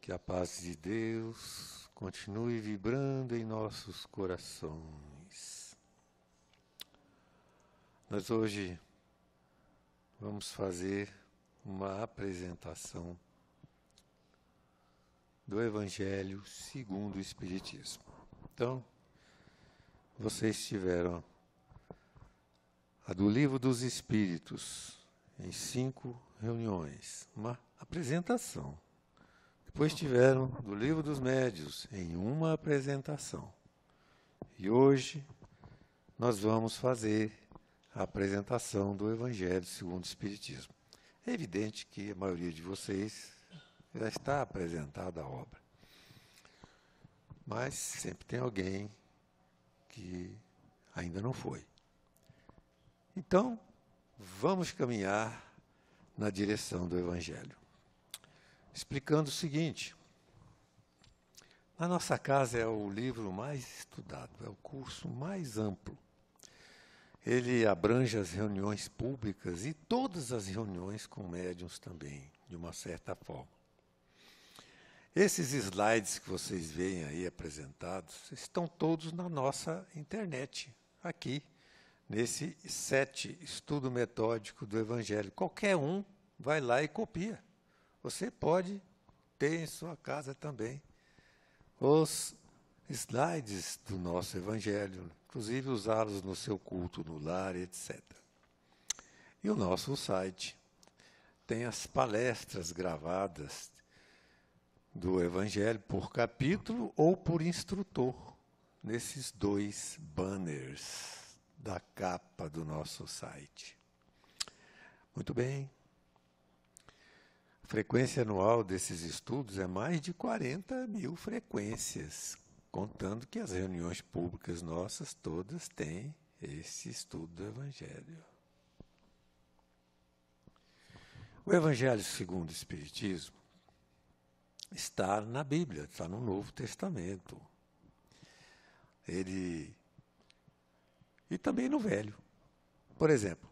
Que a paz de Deus continue vibrando em nossos corações. Nós hoje vamos fazer uma apresentação do Evangelho segundo o Espiritismo. Então, vocês tiveram a do Livro dos Espíritos em 5 reuniões, uma apresentação. Depois tiveram do Livro dos Médiuns em uma apresentação. E hoje nós vamos fazer a apresentação do Evangelho segundo o Espiritismo. É evidente que a maioria de vocês já está apresentada a obra. Mas sempre tem alguém que ainda não foi. Então, vamos caminhar na direção do Evangelho. Explicando o seguinte: a nossa casa é o livro mais estudado, é o curso mais amplo. Ele abrange as reuniões públicas e todas as reuniões com médiuns também, de uma certa forma. Esses slides que vocês veem aí apresentados estão todos na nossa internet, aqui, nesse SET, Estudo Metódico do Evangelho. Qualquer um vai lá e copia. Você pode ter em sua casa também os slides do nosso Evangelho, inclusive usá-los no seu culto, no lar, etc. E o nosso site tem as palestras gravadas do Evangelho por capítulo ou por instrutor, nesses 2 banners da capa do nosso site. Muito bem. A frequência anual desses estudos é mais de 40 mil frequências, contando que as reuniões públicas nossas todas têm esse estudo do Evangelho. O Evangelho segundo o Espiritismo está na Bíblia, está no Novo Testamento. E também no Velho. Por exemplo,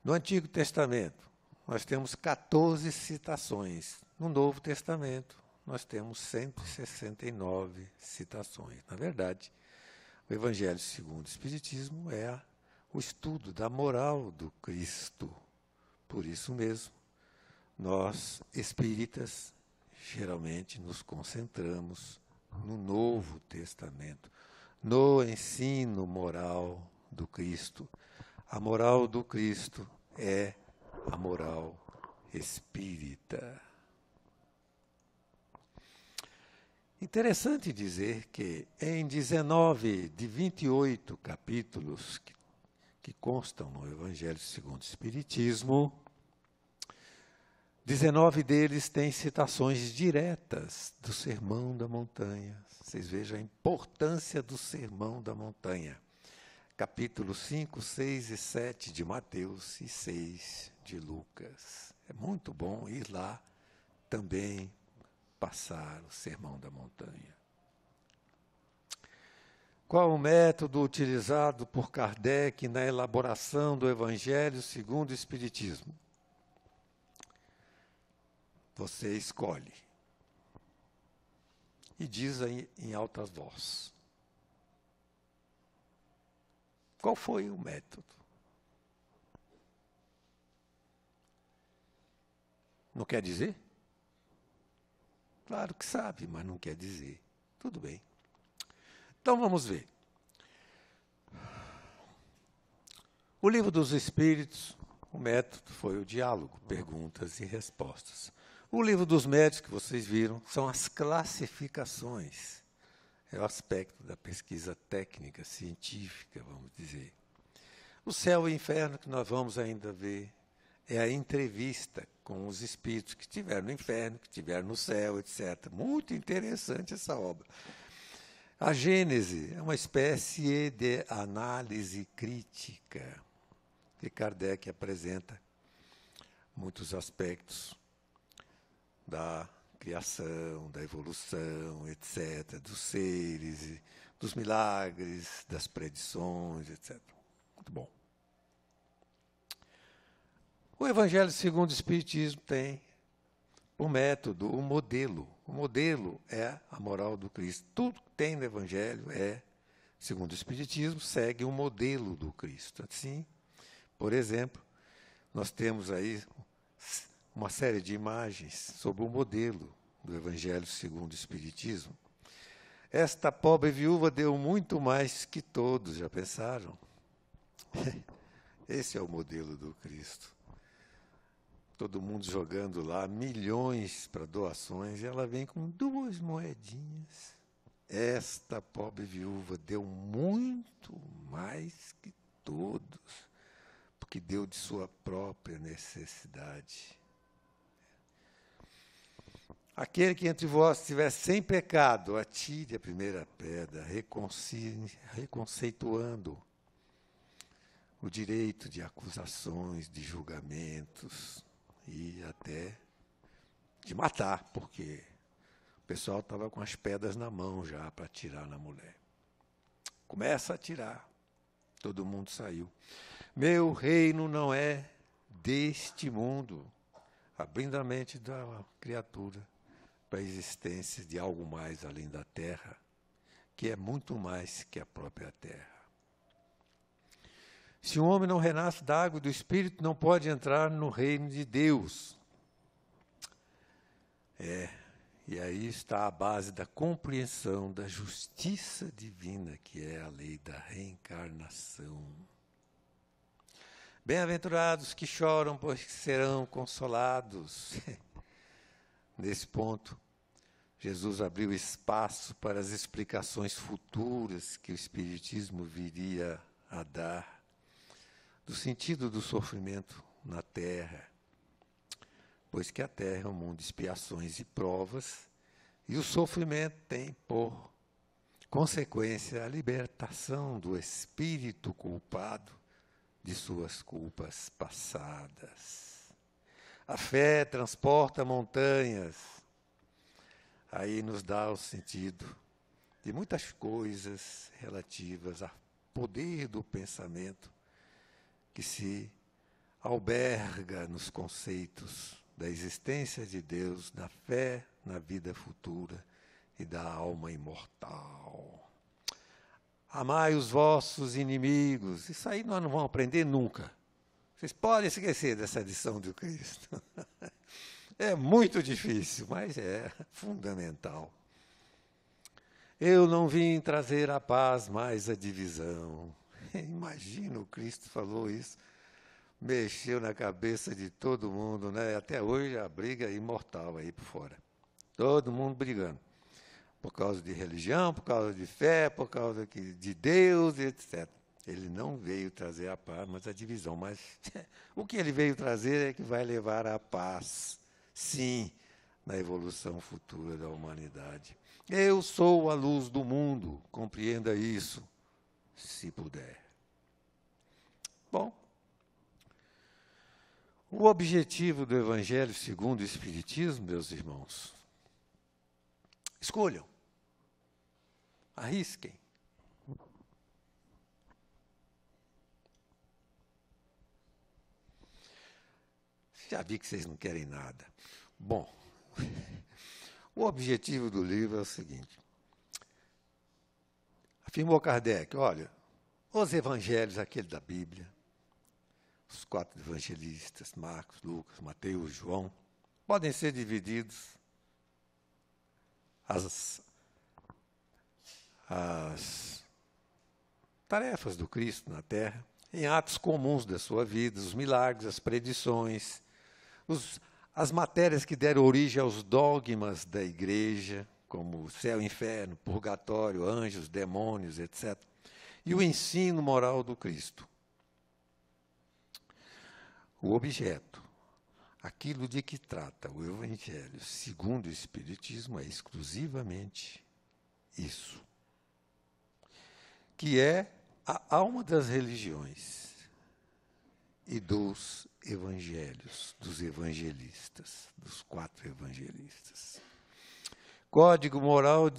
no Antigo Testamento, nós temos 14 citações. No Novo Testamento, nós temos 169 citações. Na verdade, o Evangelho segundo o Espiritismo é o estudo da moral do Cristo. Por isso mesmo, nós, espíritas, geralmente nos concentramos no Novo Testamento, no ensino moral do Cristo. A moral do Cristo é a moral espírita. Interessante dizer que em 19 de 28 capítulos que constam no Evangelho segundo o Espiritismo, 19 deles têm citações diretas do Sermão da Montanha. Vocês vejam a importância do Sermão da Montanha. Capítulos 5, 6 e 7 de Mateus e 6 de Lucas. É muito bom ir lá também passar o Sermão da Montanha. Qual o método utilizado por Kardec na elaboração do Evangelho segundo o Espiritismo? Você escolhe. E diz aí em alta voz. Qual foi o método? Não quer dizer? Claro que sabe, mas não quer dizer. Tudo bem. Então vamos ver. O Livro dos Espíritos, o método foi o diálogo, perguntas e respostas. O Livro dos Médiuns, que vocês viram, são as classificações. É o aspecto da pesquisa técnica, científica, vamos dizer. O Céu e o Inferno, que nós vamos ainda ver, é a entrevista com os espíritos que estiveram no inferno, que estiveram no céu, etc. Muito interessante essa obra. A Gênese é uma espécie de análise crítica, que Kardec apresenta muitos aspectos da criação, da evolução, etc., dos seres, dos milagres, das predições, etc. Muito bom. O Evangelho segundo o Espiritismo tem o método, o modelo. O modelo é a moral do Cristo. Tudo que tem no Evangelho segundo o Espiritismo, segue o modelo do Cristo. Assim, por exemplo, nós temos aí uma série de imagens sobre o modelo do Evangelho segundo o Espiritismo. Esta pobre viúva deu muito mais que todos, já pensaram? Esse é o modelo do Cristo. Todo mundo jogando lá milhões para doações e ela vem com 2 moedinhas. Esta pobre viúva deu muito mais que todos, porque deu de sua própria necessidade. Aquele que entre vós estiver sem pecado, atire a primeira pedra, reconceituando o direito de acusações, de julgamentos e até de matar, porque o pessoal estava com as pedras na mão já para atirar na mulher. Começa a atirar. Todo mundo saiu. Meu reino não é deste mundo. Abrindo a mente da criatura para a existência de algo mais além da terra, que é muito mais que a própria terra. Se um homem não renasce da água e do Espírito, não pode entrar no reino de Deus. E aí está a base da compreensão da justiça divina, que é a lei da reencarnação. Bem-aventurados que choram, pois serão consolados. Nesse ponto, Jesus abriu espaço para as explicações futuras que o Espiritismo viria a dar do sentido do sofrimento na Terra, pois que a Terra é um mundo de expiações e provas, e o sofrimento tem por consequência a libertação do espírito culpado de suas culpas passadas. A fé transporta montanhas, aí nos dá o sentido de muitas coisas relativas ao poder do pensamento que se alberga nos conceitos da existência de Deus, da fé na vida futura e da alma imortal. Amai os vossos inimigos. Isso aí nós não vamos aprender nunca. Vocês podem esquecer dessa lição do Cristo. É muito difícil, mas é fundamental. Eu não vim trazer a paz, mas a divisão. Imagina, o Cristo falou isso. Mexeu na cabeça de todo mundo, né? Até hoje a briga é imortal aí por fora. Todo mundo brigando. Por causa de religião, por causa de fé, por causa de Deus, etc. Ele não veio trazer a paz, mas a divisão. Mas o que ele veio trazer é que vai levar a paz, sim, na evolução futura da humanidade. Eu sou a luz do mundo, compreenda isso, se puder. Bom, o objetivo do Evangelho segundo o Espiritismo, meus irmãos, escolham, arrisquem. Já vi que vocês não querem nada. Bom, o objetivo do livro é o seguinte. Afirmou Kardec, olha, os evangelhos, aquele da Bíblia, os 4 evangelistas, Marcos, Lucas, Mateus, João, podem ser divididos as tarefas do Cristo na Terra em atos comuns da sua vida, os milagres, as predições, as matérias que deram origem aos dogmas da Igreja, como céu, inferno, purgatório, anjos, demônios, etc. E o ensino moral do Cristo. O objeto, aquilo de que trata o Evangelho, segundo o Espiritismo, é exclusivamente isso, que é a alma das religiões e dos evangelhos, dos evangelistas, dos 4 evangelistas. Código moral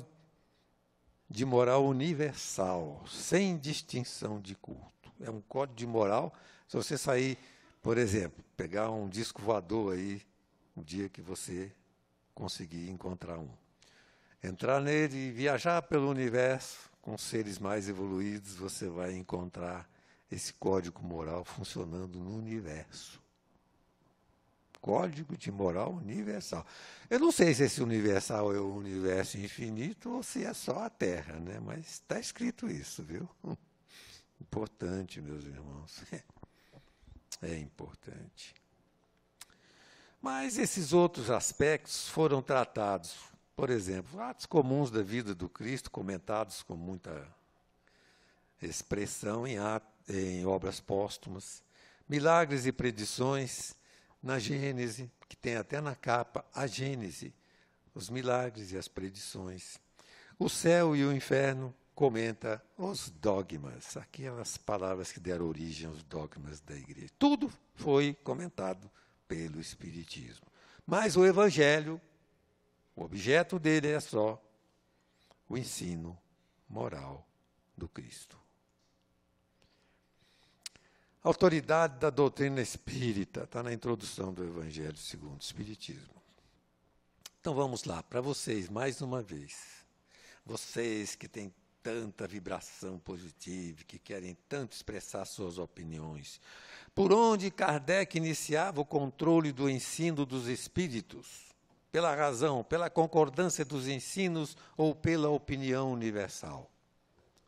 de moral universal, sem distinção de culto. É um código de moral, se você sair, por exemplo, pegar um disco voador aí, o dia que você conseguir encontrar um. Entrar nele e viajar pelo universo com seres mais evoluídos, você vai encontrar esse código moral funcionando no universo. Código de moral universal. Eu não sei se esse universal é o universo infinito ou se é só a Terra, né? Mas está escrito isso, viu? Importante, meus irmãos. É importante. Mas esses outros aspectos foram tratados, por exemplo, atos comuns da vida do Cristo, comentados com muita expressão em obras póstumas, milagres e predições na Gênese, que tem até na capa a Gênese, os milagres e as predições. O céu e o inferno comenta os dogmas, aquelas palavras que deram origem aos dogmas da igreja. Tudo foi comentado pelo Espiritismo. Mas o Evangelho, o objeto dele é só o ensino moral do Cristo. A autoridade da doutrina espírita está na introdução do Evangelho segundo o Espiritismo. Então vamos lá, para vocês, mais uma vez. Vocês que têm tanta vibração positiva, que querem tanto expressar suas opiniões. Por onde Kardec iniciava o controle do ensino dos espíritos? Pela razão, pela concordância dos ensinos ou pela opinião universal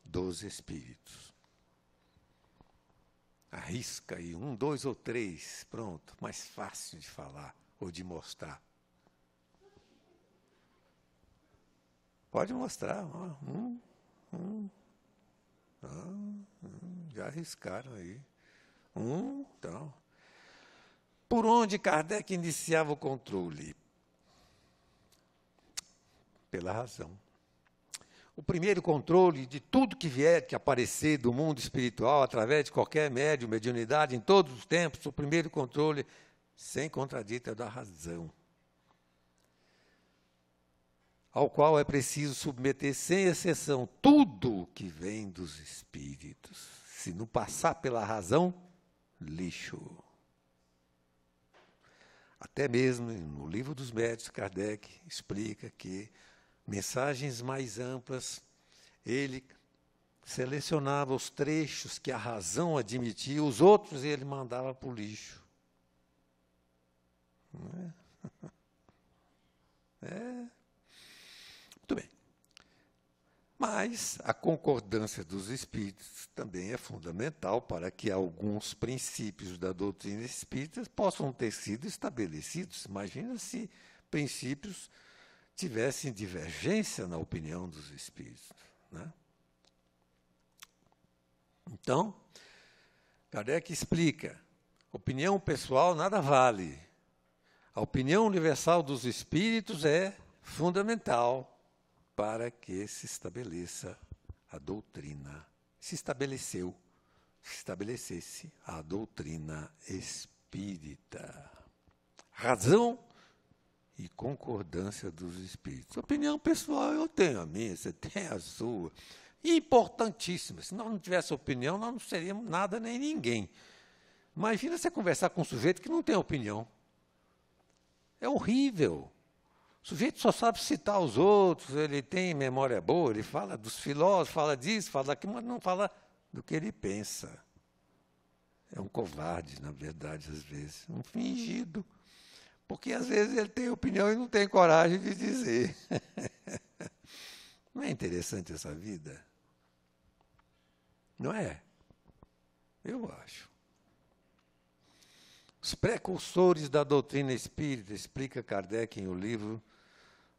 dos espíritos? Arrisca aí, 1, 2 ou 3, pronto, mais fácil de falar ou de mostrar. Pode mostrar, já arriscaram aí. Então. Por onde Kardec iniciava o controle? Pela razão. O primeiro controle de tudo que vier que aparecer do mundo espiritual, através de qualquer médium, mediunidade, em todos os tempos, o primeiro controle, sem contradito, é da razão, ao qual é preciso submeter, sem exceção, tudo que vem dos espíritos. Se não passar pela razão, lixo. Até mesmo no Livro dos Médiuns, Kardec explica que mensagens mais amplas, ele selecionava os trechos que a razão admitia, os outros ele mandava para o lixo. Não é? Muito bem. Mas a concordância dos espíritos também é fundamental para que alguns princípios da doutrina espírita possam ter sido estabelecidos. Imagina se princípios tivessem divergência na opinião dos espíritos, né? Então, Kardec explica, opinião pessoal nada vale. A opinião universal dos espíritos é fundamental para que se estabeleça a doutrina. Se estabelecesse a doutrina espírita. Razão e concordância dos espíritos. Opinião pessoal, eu tenho a minha, você tem a sua. Importantíssima. Se nós não tivéssemos opinião, nós não seríamos nada nem ninguém. Imagina você conversar com um sujeito que não tem opinião. É horrível. O sujeito só sabe citar os outros, ele tem memória boa, ele fala dos filósofos, fala disso, fala daquilo, mas não fala do que ele pensa. É um covarde, na verdade, às vezes. Um fingido. Porque, às vezes, ele tem opinião e não tem coragem de dizer. Não é interessante essa vida? Não é? Eu acho. Os precursores da doutrina espírita, explica Kardec em O Livro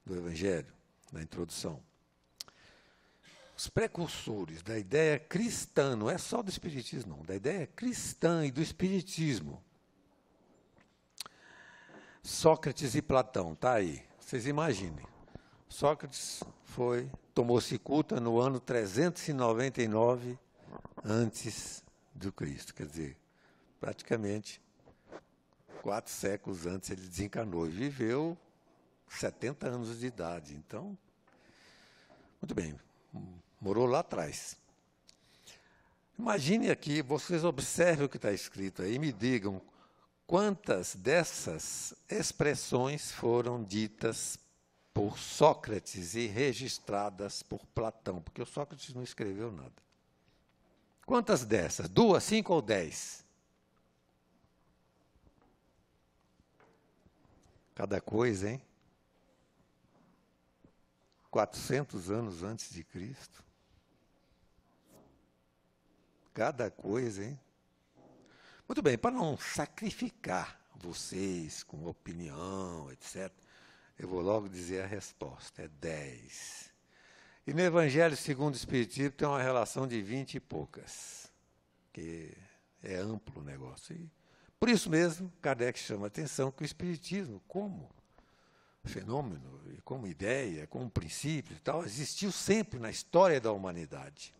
do Evangelho, na introdução. Os precursores da ideia cristã, não é só do espiritismo, não, da ideia cristã e do espiritismo. Sócrates e Platão, está aí. Vocês imaginem. Sócrates tomou cicuta no ano 399 antes do Cristo. Quer dizer, praticamente 4 séculos antes ele desencarnou e viveu 70 anos de idade. Então, muito bem, morou lá atrás. Imagine aqui, vocês observem o que está escrito aí e me digam quantas dessas expressões foram ditas por Sócrates e registradas por Platão, porque o Sócrates não escreveu nada. Quantas dessas? 2, 5 ou 10? Cada coisa, hein? 400 anos antes de Cristo. Cada coisa, hein? Muito bem, para não sacrificar vocês com opinião, etc., eu vou logo dizer a resposta, é 10. E no Evangelho segundo o Espiritismo tem uma relação de 20 e poucas, que é amplo o negócio. E por isso mesmo, Kardec chama a atenção que o Espiritismo, como fenômeno, como ideia, como princípio e tal, existiu sempre na história da humanidade.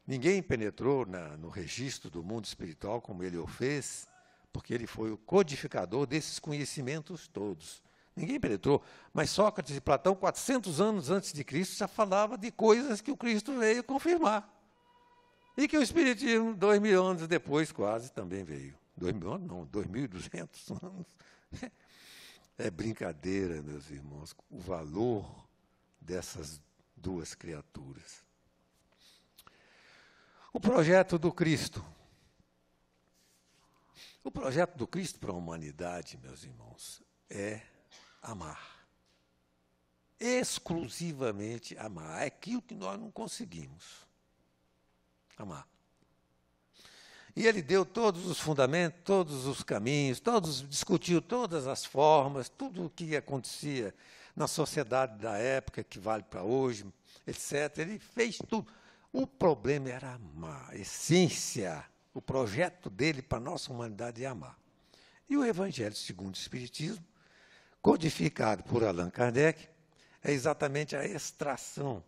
Ninguém penetrou no registro do mundo espiritual como ele o fez, porque ele foi o codificador desses conhecimentos todos. Ninguém penetrou, mas Sócrates e Platão, 400 anos antes de Cristo, já falavam de coisas que o Cristo veio confirmar. E que o Espiritismo, 2.000 anos depois, quase, também veio. 2.000 anos? Não, 2.200 anos. É brincadeira, meus irmãos, o valor dessas duas criaturas. O projeto do Cristo. O projeto do Cristo para a humanidade, meus irmãos, é amar. Exclusivamente amar. É aquilo que nós não conseguimos. Amar. E ele deu todos os fundamentos, todos os caminhos, discutiu todas as formas, tudo o que acontecia na sociedade da época, que vale para hoje, etc. Ele fez tudo. O problema era amar, a essência, o projeto dele para a nossa humanidade é amar. E o Evangelho segundo o Espiritismo, codificado por Allan Kardec, é exatamente a extração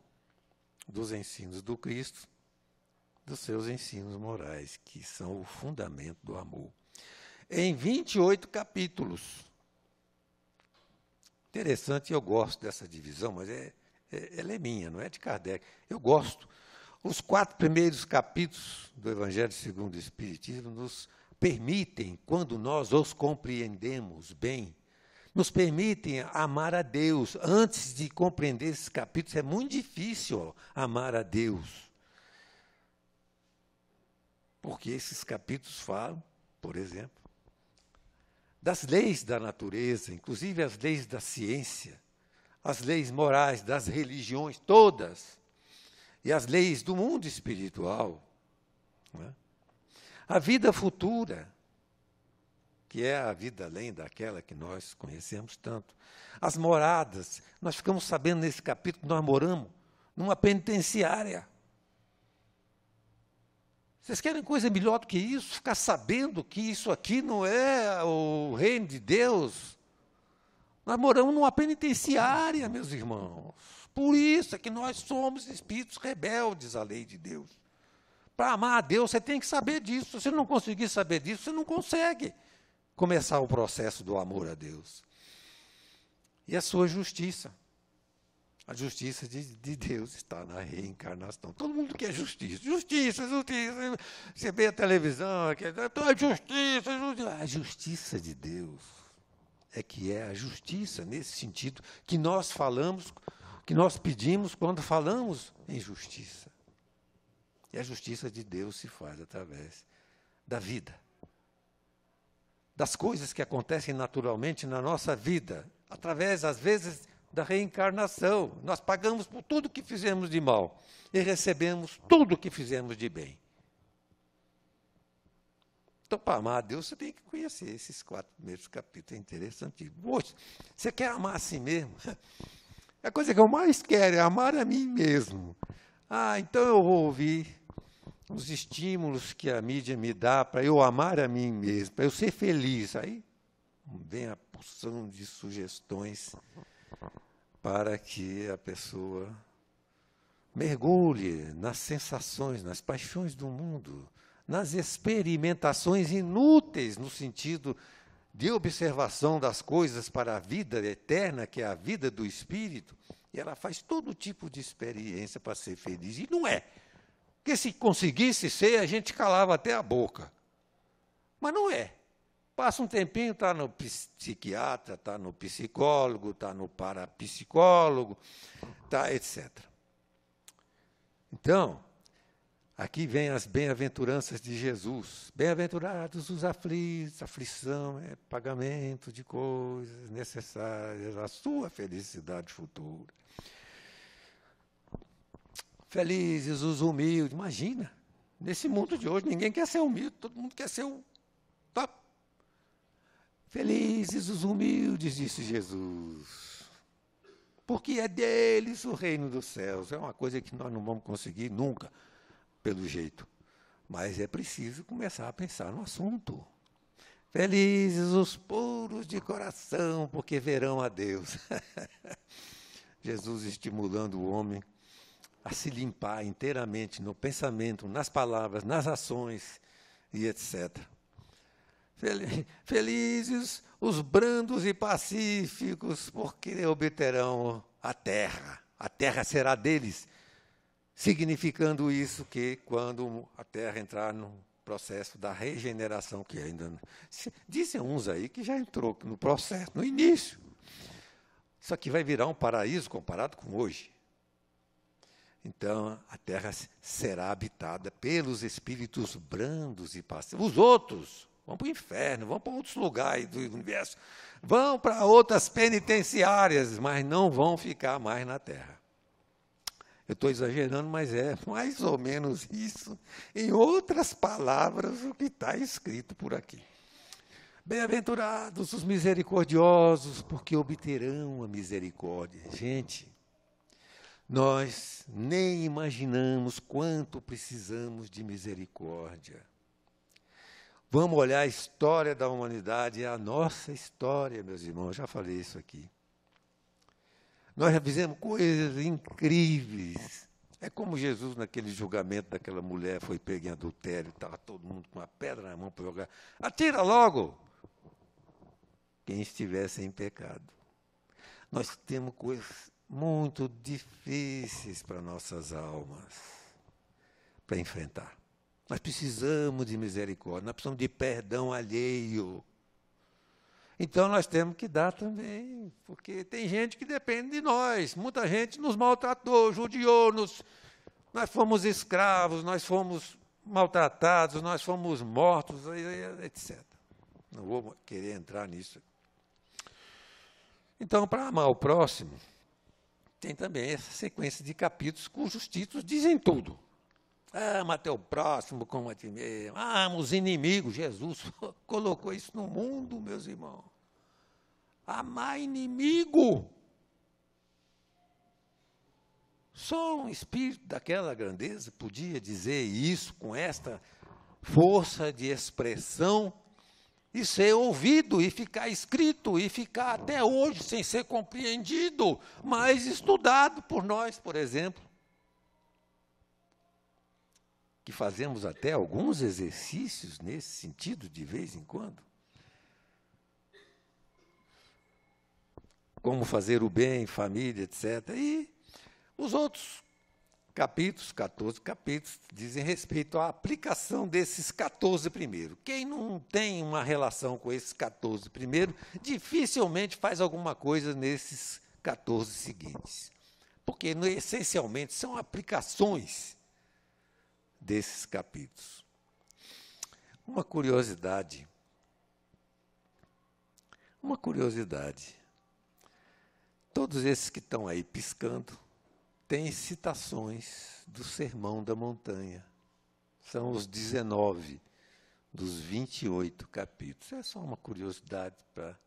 dos ensinos do Cristo, dos seus ensinos morais, que são o fundamento do amor. Em 28 capítulos. Interessante, eu gosto dessa divisão, mas ela é minha, não é de Kardec. Eu gosto. Os 4 primeiros capítulos do Evangelho segundo o Espiritismo nos permitem, quando nós os compreendemos bem, nos permitem amar a Deus. Antes de compreender esses capítulos, é muito difícil amar a Deus. Porque esses capítulos falam, por exemplo, das leis da natureza, inclusive as leis da ciência, as leis morais das religiões, todas, e as leis do mundo espiritual, não é? A vida futura, que é a vida além daquela que nós conhecemos tanto. As moradas, nós ficamos sabendo nesse capítulo que nós moramos numa penitenciária. Vocês querem coisa melhor do que isso? Ficar sabendo que isso aqui não é o reino de Deus? Nós moramos numa penitenciária, meus irmãos. Por isso é que nós somos espíritos rebeldes à lei de Deus. Para amar a Deus, você tem que saber disso. Se você não conseguir saber disso, você não consegue começar o processo do amor a Deus. E a sua justiça. A justiça de Deus está na reencarnação. Todo mundo quer justiça. Justiça, justiça. Você vê a televisão, justiça, justiça. A justiça de Deus é que é a justiça, nesse sentido, que nós falamos, que nós pedimos quando falamos em justiça. E a justiça de Deus se faz através da vida. Das coisas que acontecem naturalmente na nossa vida, através, às vezes, da reencarnação. Nós pagamos por tudo que fizemos de mal e recebemos tudo que fizemos de bem. Então, para amar a Deus, você tem que conhecer esses 4 primeiros capítulos. É interessante. Poxa, você quer amar a si mesmo? A coisa que eu mais quero é amar a mim mesmo. Então eu vou ouvir os estímulos que a mídia me dá para eu amar a mim mesmo, para eu ser feliz. Aí vem a porção de sugestões para que a pessoa mergulhe nas sensações, nas paixões do mundo, nas experimentações inúteis, no sentido de observação das coisas para a vida eterna, que é a vida do espírito, e ela faz todo tipo de experiência para ser feliz. E não é. Porque se conseguisse ser, a gente calava até a boca. Mas não é. Passa um tempinho, está no psiquiatra, está no psicólogo, está no parapsicólogo, tá, etc. Então, aqui vem as bem-aventuranças de Jesus. Bem-aventurados os aflitos, aflição é pagamento de coisas necessárias à sua felicidade futura. Felizes os humildes. Imagina, nesse mundo de hoje, ninguém quer ser humilde, todo mundo quer ser o top. Felizes os humildes, disse Jesus, porque é deles o reino dos céus. É uma coisa que nós não vamos conseguir nunca, pelo jeito. Mas é preciso começar a pensar no assunto. Felizes os puros de coração, porque verão a Deus. Jesus estimulando o homem a se limpar inteiramente no pensamento, nas palavras, nas ações e etc. Felizes os brandos e pacíficos, porque obterão a terra. A terra será deles, significando isso que quando a terra entrar no processo da regeneração, que ainda... Dizem uns aí que já entrou no processo, no início. Isso aqui vai virar um paraíso comparado com hoje. Então, a terra será habitada pelos espíritos brandos e pacíficos. Os outros vão para o inferno, vão para outros lugares do universo, vão para outras penitenciárias, mas não vão ficar mais na terra. Eu estou exagerando, mas é mais ou menos isso, em outras palavras, o que está escrito por aqui. Bem-aventurados os misericordiosos, porque obterão a misericórdia. Gente, nós nem imaginamos quanto precisamos de misericórdia. Vamos olhar a história da humanidade, é a nossa história, meus irmãos, já falei isso aqui. Nós já fizemos coisas incríveis. É como Jesus, naquele julgamento daquela mulher, foi pego em adultério, estava todo mundo com uma pedra na mão para jogar. Atira logo! Quem estivesse em pecado. Nós temos coisas muito difíceis para nossas almas, para enfrentar. Nós precisamos de misericórdia, nós precisamos de perdão alheio. Então, nós temos que dar também, porque tem gente que depende de nós. Muita gente nos maltratou, judiou-nos. Nós fomos escravos, nós fomos maltratados, nós fomos mortos, etc. Não vou querer entrar nisso. Então, para amar o próximo, tem também essa sequência de capítulos cujos títulos dizem tudo. Ama teu próximo como a ti mesmo. Ama os inimigos. Jesus colocou isso no mundo, meus irmãos. Amar inimigo. Só um espírito daquela grandeza podia dizer isso com esta força de expressão e ser ouvido, e ficar escrito, e ficar até hoje sem ser compreendido, mas estudado por nós, por exemplo. Que fazemos até alguns exercícios nesse sentido, de vez em quando. Como fazer o bem, família, etc. E os outros capítulos, 14 capítulos, dizem respeito à aplicação desses 14 primeiros. Quem não tem uma relação com esses 14 primeiros, dificilmente faz alguma coisa nesses 14 seguintes. Porque, essencialmente, são aplicações desses capítulos. Uma curiosidade. Todos esses que estão aí piscando têm citações do Sermão da Montanha. São os 19 dos 28 capítulos. É só uma curiosidade para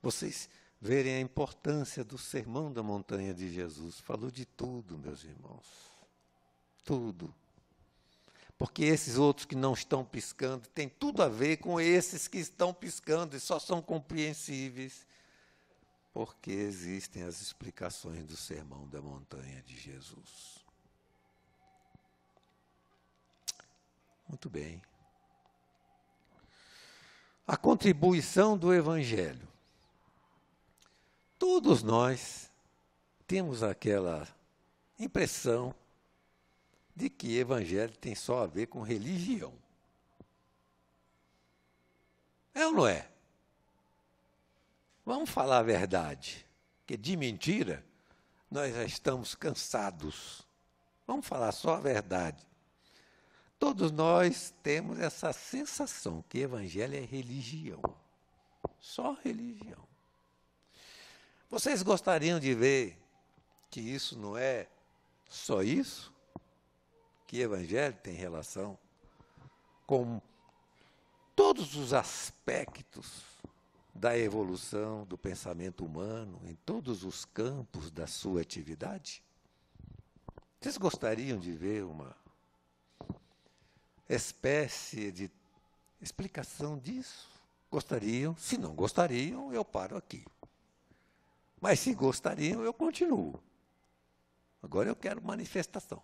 vocês verem a importância do Sermão da Montanha de Jesus. Falou de tudo, meus irmãos. Tudo. Porque esses outros que não estão piscando têm tudo a ver com esses que estão piscando e só são compreensíveis porque existem as explicações do Sermão da Montanha de Jesus. Muito bem. A contribuição do Evangelho. Todos nós temos aquela impressão de que Evangelho tem só a ver com religião. É ou não é? Vamos falar a verdade, porque de mentira nós já estamos cansados. Vamos falar só a verdade. Todos nós temos essa sensação que evangelho é religião. Só religião. Vocês gostariam de ver que isso não é só isso? Que evangelho tem relação com todos os aspectos da evolução do pensamento humano, em todos os campos da sua atividade? Vocês gostariam de ver uma espécie de explicação disso? Gostariam? Se não gostariam, eu paro aqui. Mas se gostariam, eu continuo. Agora eu quero manifestação.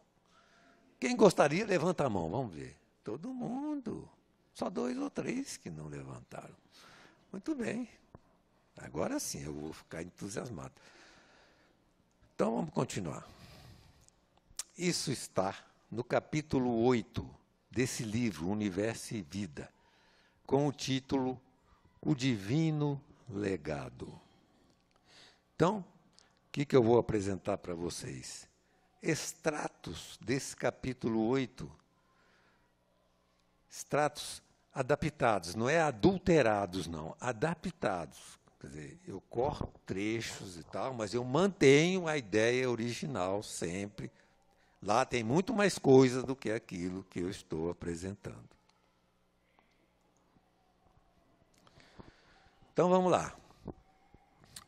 Quem gostaria, levanta a mão, vamos ver. Todo mundo. Só 2 ou 3 que não levantaram. Muito bem. Agora sim, eu vou ficar entusiasmado. Então, vamos continuar. Isso está no capítulo 8 desse livro, Universo e Vida, com o título O Divino Legado. Então, o que eu vou apresentar para vocês? Extratos desse capítulo 8, extratos adaptados, não é adulterados, não, adaptados. Quer dizer, eu corto trechos e tal, mas eu mantenho a ideia original sempre. Lá tem muito mais coisa do que aquilo que eu estou apresentando. Então, vamos lá.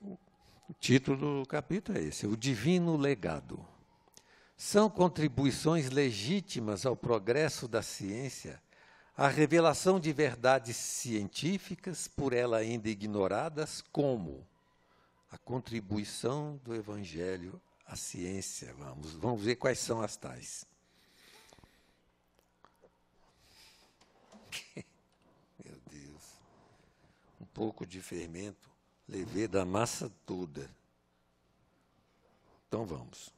O título do capítulo é esse, O Divino Legado. São contribuições legítimas ao progresso da ciência a revelação de verdades científicas, por ela ainda ignoradas, como a contribuição do Evangelho à ciência. Vamos ver quais são as tais. Meu Deus. Um pouco de fermento, levei da massa toda. Então vamos.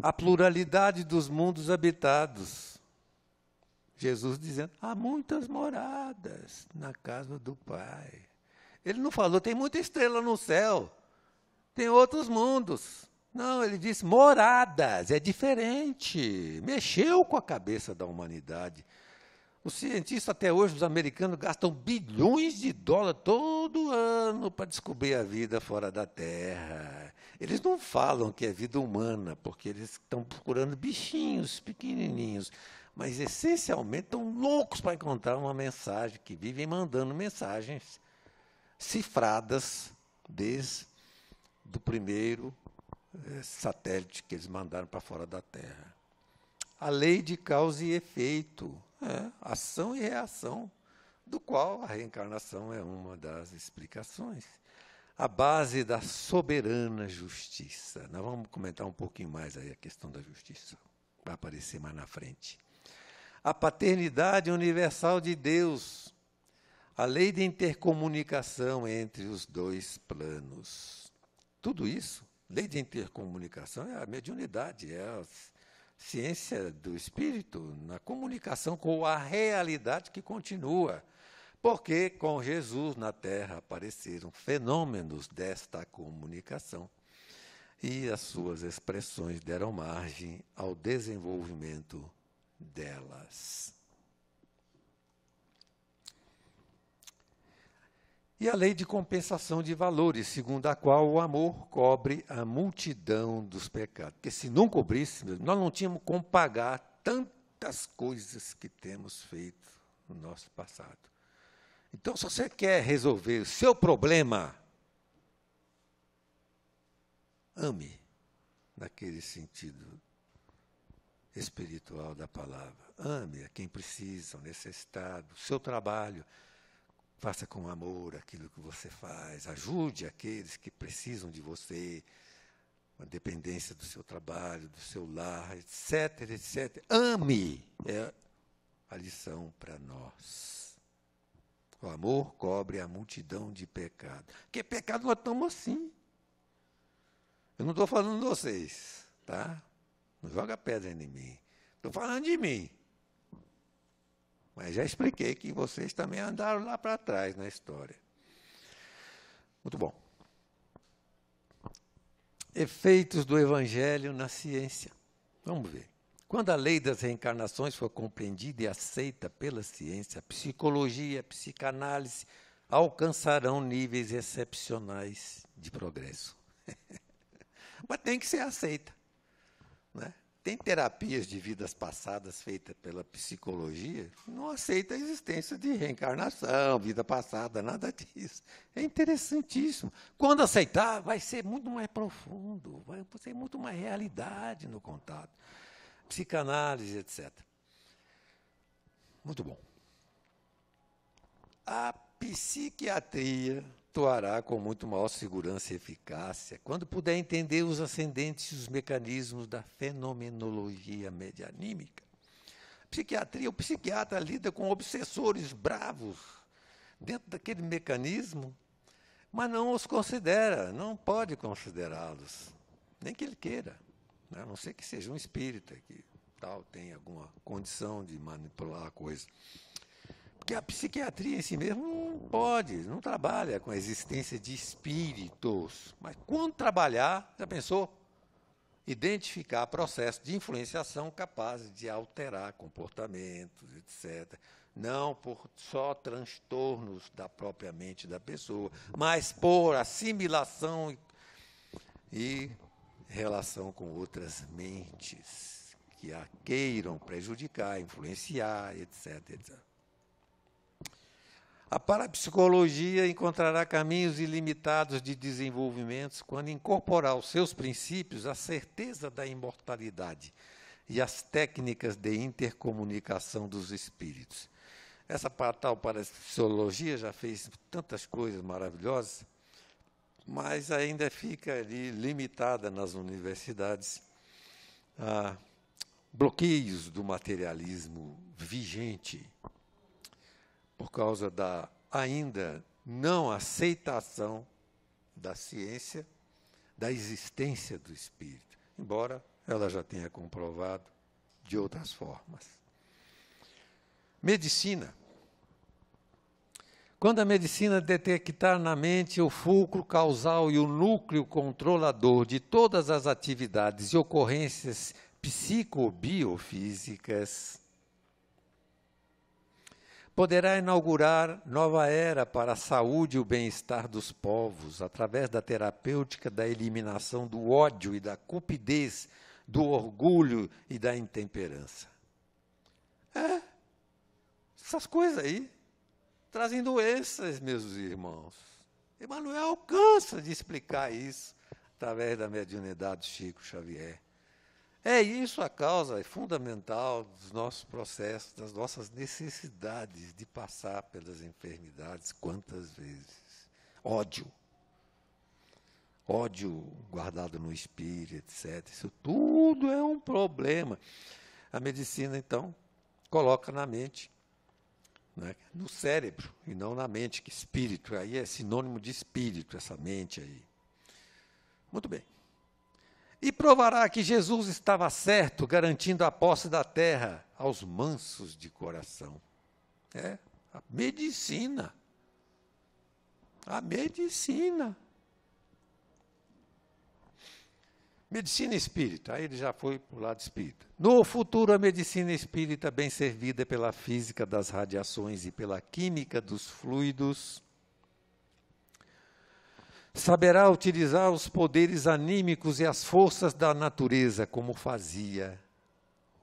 A pluralidade dos mundos habitados. Jesus dizendo, há muitas moradas na casa do Pai. Ele não falou, tem muita estrela no céu, tem outros mundos. Não, ele disse moradas, é diferente. Mexeu com a cabeça da humanidade. Os cientistas até hoje, os americanos, gastam bilhões de dólares todo ano para descobrir a vida fora da Terra. Eles não falam que é vida humana, porque eles estão procurando bichinhos pequenininhos. Mas, essencialmente, estão loucos para encontrar uma mensagem, que vivem mandando mensagens cifradas desde o primeiro satélite que eles mandaram para fora da Terra. A lei de causa e efeito, ação e reação, do qual a reencarnação é uma das explicações. A base da soberana justiça. Nós vamos comentar um pouquinho mais aí a questão da justiça. Vai aparecer mais na frente. A paternidade universal de Deus, a lei de intercomunicação entre os dois planos. Tudo isso, lei de intercomunicação, é a mediunidade, é a ciência do espírito, na comunicação com a realidade que continua. Porque com Jesus na Terra apareceram fenômenos desta comunicação e as suas expressões deram margem ao desenvolvimento delas. E a lei de compensação de valores, segundo a qual o amor cobre a multidão dos pecados. Porque se não cobrisse, nós não tínhamos como pagar tantas coisas que temos feito no nosso passado. Então, se você quer resolver o seu problema, ame, naquele sentido espiritual da palavra. Ame a quem precisa, o necessitado, o seu trabalho. Faça com amor aquilo que você faz. Ajude aqueles que precisam de você, a dependência do seu trabalho, do seu lar, etc, etc. Ame é a lição para nós. O amor cobre a multidão de pecados. Porque pecado nós estamos assim. Eu não estou falando de vocês, tá? Não joga pedra em mim. Estou falando de mim. Mas já expliquei que vocês também andaram lá para trás na história. Muito bom. Efeitos do Evangelho na ciência. Vamos ver. Quando a lei das reencarnações for compreendida e aceita pela ciência, a psicologia e a psicanálise alcançarão níveis excepcionais de progresso. Mas tem que ser aceita, né? Tem terapias de vidas passadas feitas pela psicologia que não aceita a existência de reencarnação, vida passada, nada disso. É interessantíssimo. Quando aceitar, vai ser muito mais profundo, vai ser muito mais realidade no contato. Psicanálise, etc. Muito bom. A psiquiatria atuará com muito maior segurança e eficácia quando puder entender os ascendentes e os mecanismos da fenomenologia medianímica. Psiquiatria, o psiquiatra lida com obsessores bravos dentro daquele mecanismo, mas não os considera, não pode considerá-los, nem que ele queira. A não ser que seja um espírita que tal, tem alguma condição de manipular a coisa. Porque a psiquiatria em si mesmo não pode, não trabalha com a existência de espíritos. Mas quando trabalhar, já pensou? Identificar processos de influenciação capazes de alterar comportamentos, etc. Não por só transtornos da própria mente da pessoa, mas por assimilação e relação com outras mentes que a queiram prejudicar, influenciar, etc, etc. A parapsicologia encontrará caminhos ilimitados de desenvolvimento quando incorporar aos seus princípios a certeza da imortalidade e as técnicas de intercomunicação dos espíritos. Essa tal parapsicologia já fez tantas coisas maravilhosas, mas ainda fica ali limitada nas universidades a bloqueios do materialismo vigente por causa da ainda não aceitação da ciência da existência do espírito, embora ela já tenha comprovado de outras formas. Medicina. Quando a medicina detectar na mente o fulcro causal e o núcleo controlador de todas as atividades e ocorrências psicobiofísicas, poderá inaugurar nova era para a saúde e o bem-estar dos povos, através da terapêutica da eliminação do ódio e da cupidez, do orgulho e da intemperança. Essas coisas aí trazem doenças, meus irmãos. Emmanuel alcança de explicar isso através da mediunidade de Chico Xavier. É isso a causa fundamental dos nossos processos, das nossas necessidades de passar pelas enfermidades quantas vezes. Ódio. Ódio guardado no espírito, etc. Isso tudo é um problema. A medicina, então, coloca na mente, né, no cérebro, e não na mente, que espírito, aí é sinônimo de espírito, essa mente aí. Muito bem. E provará que Jesus estava certo, garantindo a posse da terra aos mansos de coração. É, a medicina. A medicina. Medicina espírita, aí ele já foi para o lado espírita. No futuro, a medicina espírita, bem servida pela física das radiações e pela química dos fluidos, saberá utilizar os poderes anímicos e as forças da natureza, como fazia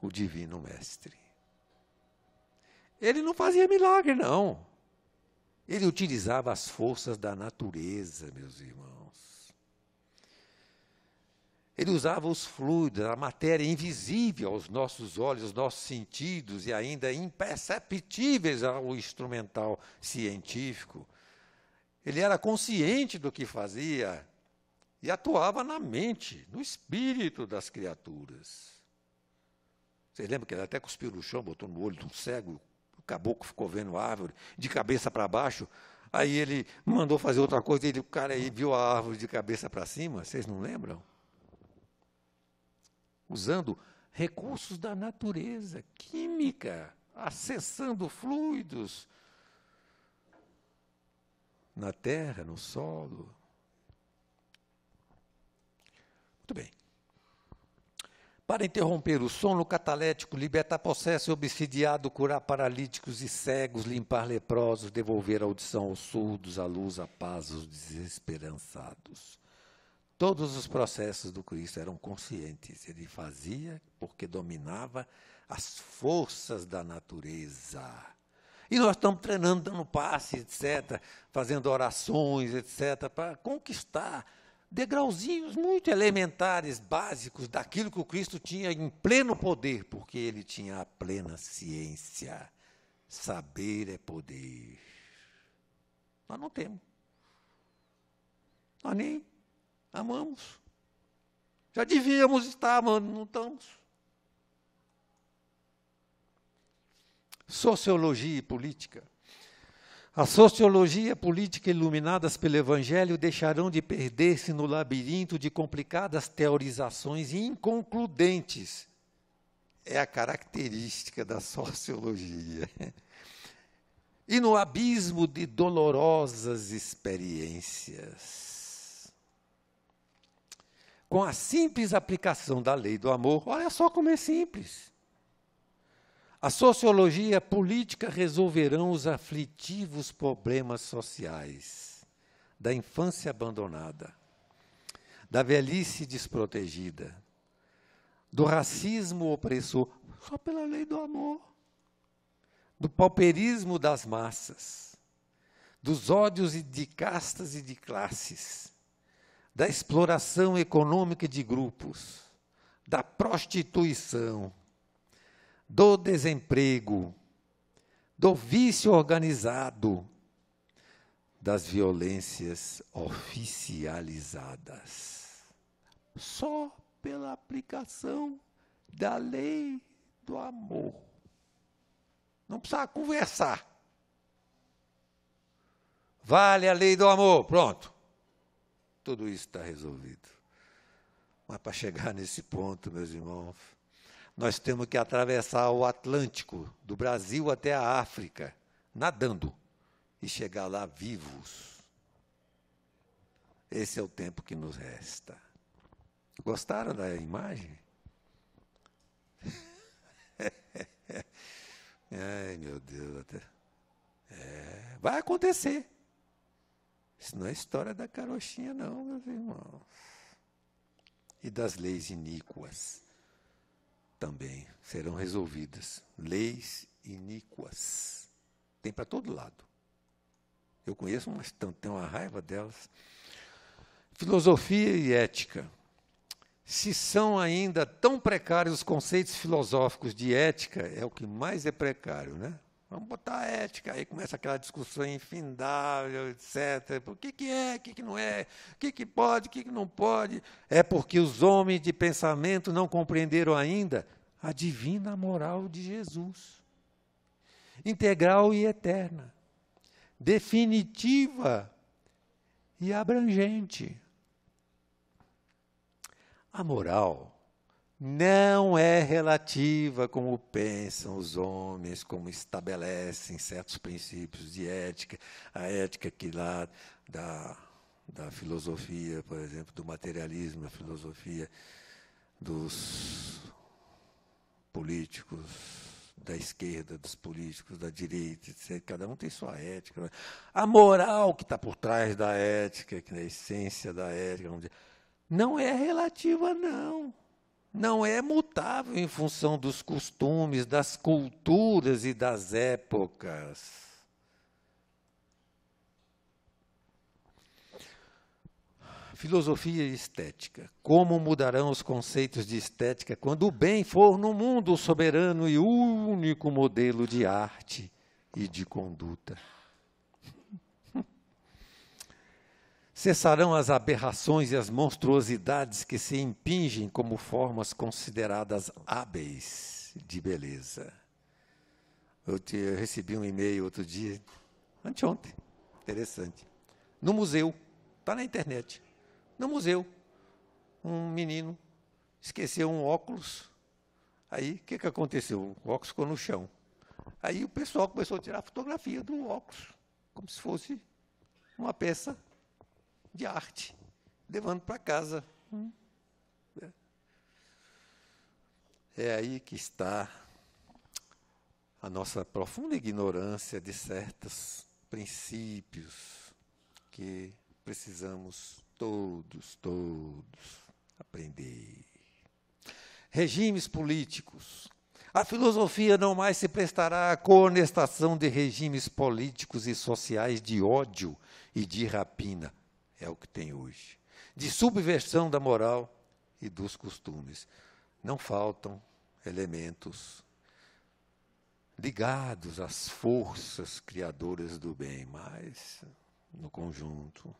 o Divino Mestre. Ele não fazia milagre, não. Ele utilizava as forças da natureza, meus irmãos. Ele usava os fluidos, a matéria invisível aos nossos olhos, aos nossos sentidos, e ainda imperceptíveis ao instrumental científico. Ele era consciente do que fazia e atuava na mente, no espírito das criaturas. Vocês lembram que ele até cuspiu no chão, botou no olho de um cego, o caboclo ficou vendo a árvore de cabeça para baixo, aí ele mandou fazer outra coisa, o cara aí viu a árvore de cabeça para cima, vocês não lembram? Usando recursos da natureza, química, acessando fluidos na terra, no solo. Muito bem. Para interromper o sono catalético, libertar possesso e obsidiado, curar paralíticos e cegos, limpar leprosos, devolver a audição aos surdos, a luz, a paz aos desesperançados. Todos os processos do Cristo eram conscientes. Ele fazia porque dominava as forças da natureza. E nós estamos treinando, dando passe, etc., fazendo orações, etc., para conquistar degrauzinhos muito elementares, básicos, daquilo que o Cristo tinha em pleno poder, porque ele tinha a plena ciência. Saber é poder. Nós não temos. Nós nem amamos. Já devíamos estar amando, não estamos. Sociologia e política. A sociologia e a política iluminadas pelo Evangelho deixarão de perder-se no labirinto de complicadas teorizações inconcludentes. É a característica da sociologia. E no abismo de dolorosas experiências. Com a simples aplicação da lei do amor, olha só como é simples. A sociologia e a política resolverão os aflitivos problemas sociais da infância abandonada, da velhice desprotegida, do racismo opressor, só pela lei do amor, do pauperismo das massas, dos ódios de castas e de classes, da exploração econômica de grupos, da prostituição, do desemprego, do vício organizado, das violências oficializadas. Só pela aplicação da lei do amor. Não precisa conversar. Vale a lei do amor, pronto. Tudo isso está resolvido. Mas para chegar nesse ponto, meus irmãos, nós temos que atravessar o Atlântico, do Brasil até a África, nadando, e chegar lá vivos. Esse é o tempo que nos resta. Gostaram da imagem? Ai, meu Deus. Vai acontecer. Isso não é história da carochinha, não, meus irmãos. E das leis iníquas também serão resolvidas. Leis iníquas. Tem para todo lado. Eu conheço, mas tenho uma raiva delas. Filosofia e ética. Se são ainda tão precários os conceitos filosóficos de ética, é o que mais é precário, né? Vamos botar a ética, aí começa aquela discussão infindável, etc. O que é, o que não é, o que pode, o que não pode. É porque os homens de pensamento não compreenderam ainda a divina moral de Jesus. Integral e eterna. Definitiva e abrangente. A moral não é relativa como pensam os homens, como estabelecem certos princípios de ética, a ética que lá da filosofia, por exemplo, do materialismo, a filosofia dos políticos da esquerda, dos políticos da direita, etc. Cada um tem sua ética. A moral que está por trás da ética, que é a essência da ética, vamos dizer, não é relativa, não. Não é mutável em função dos costumes, das culturas e das épocas. Filosofia e estética. Como mudarão os conceitos de estética quando o bem for no mundo o soberano e único modelo de arte e de conduta? Cessarão as aberrações e as monstruosidades que se impingem como formas consideradas hábeis de beleza. Eu recebi um e-mail outro dia, anteontem, interessante. No museu, está na internet, no museu, um menino esqueceu um óculos. Aí, o que aconteceu? O óculos ficou no chão. Aí o pessoal começou a tirar fotografia do óculos, como se fosse uma peça de arte, levando para casa. É aí que está a nossa profunda ignorância de certos princípios que precisamos todos aprender. Regimes políticos. A filosofia não mais se prestará à coonestação de regimes políticos e sociais de ódio e de rapina. É o que tem hoje. De subversão da moral e dos costumes. Não faltam elementos ligados às forças criadoras do bem, mas no conjunto.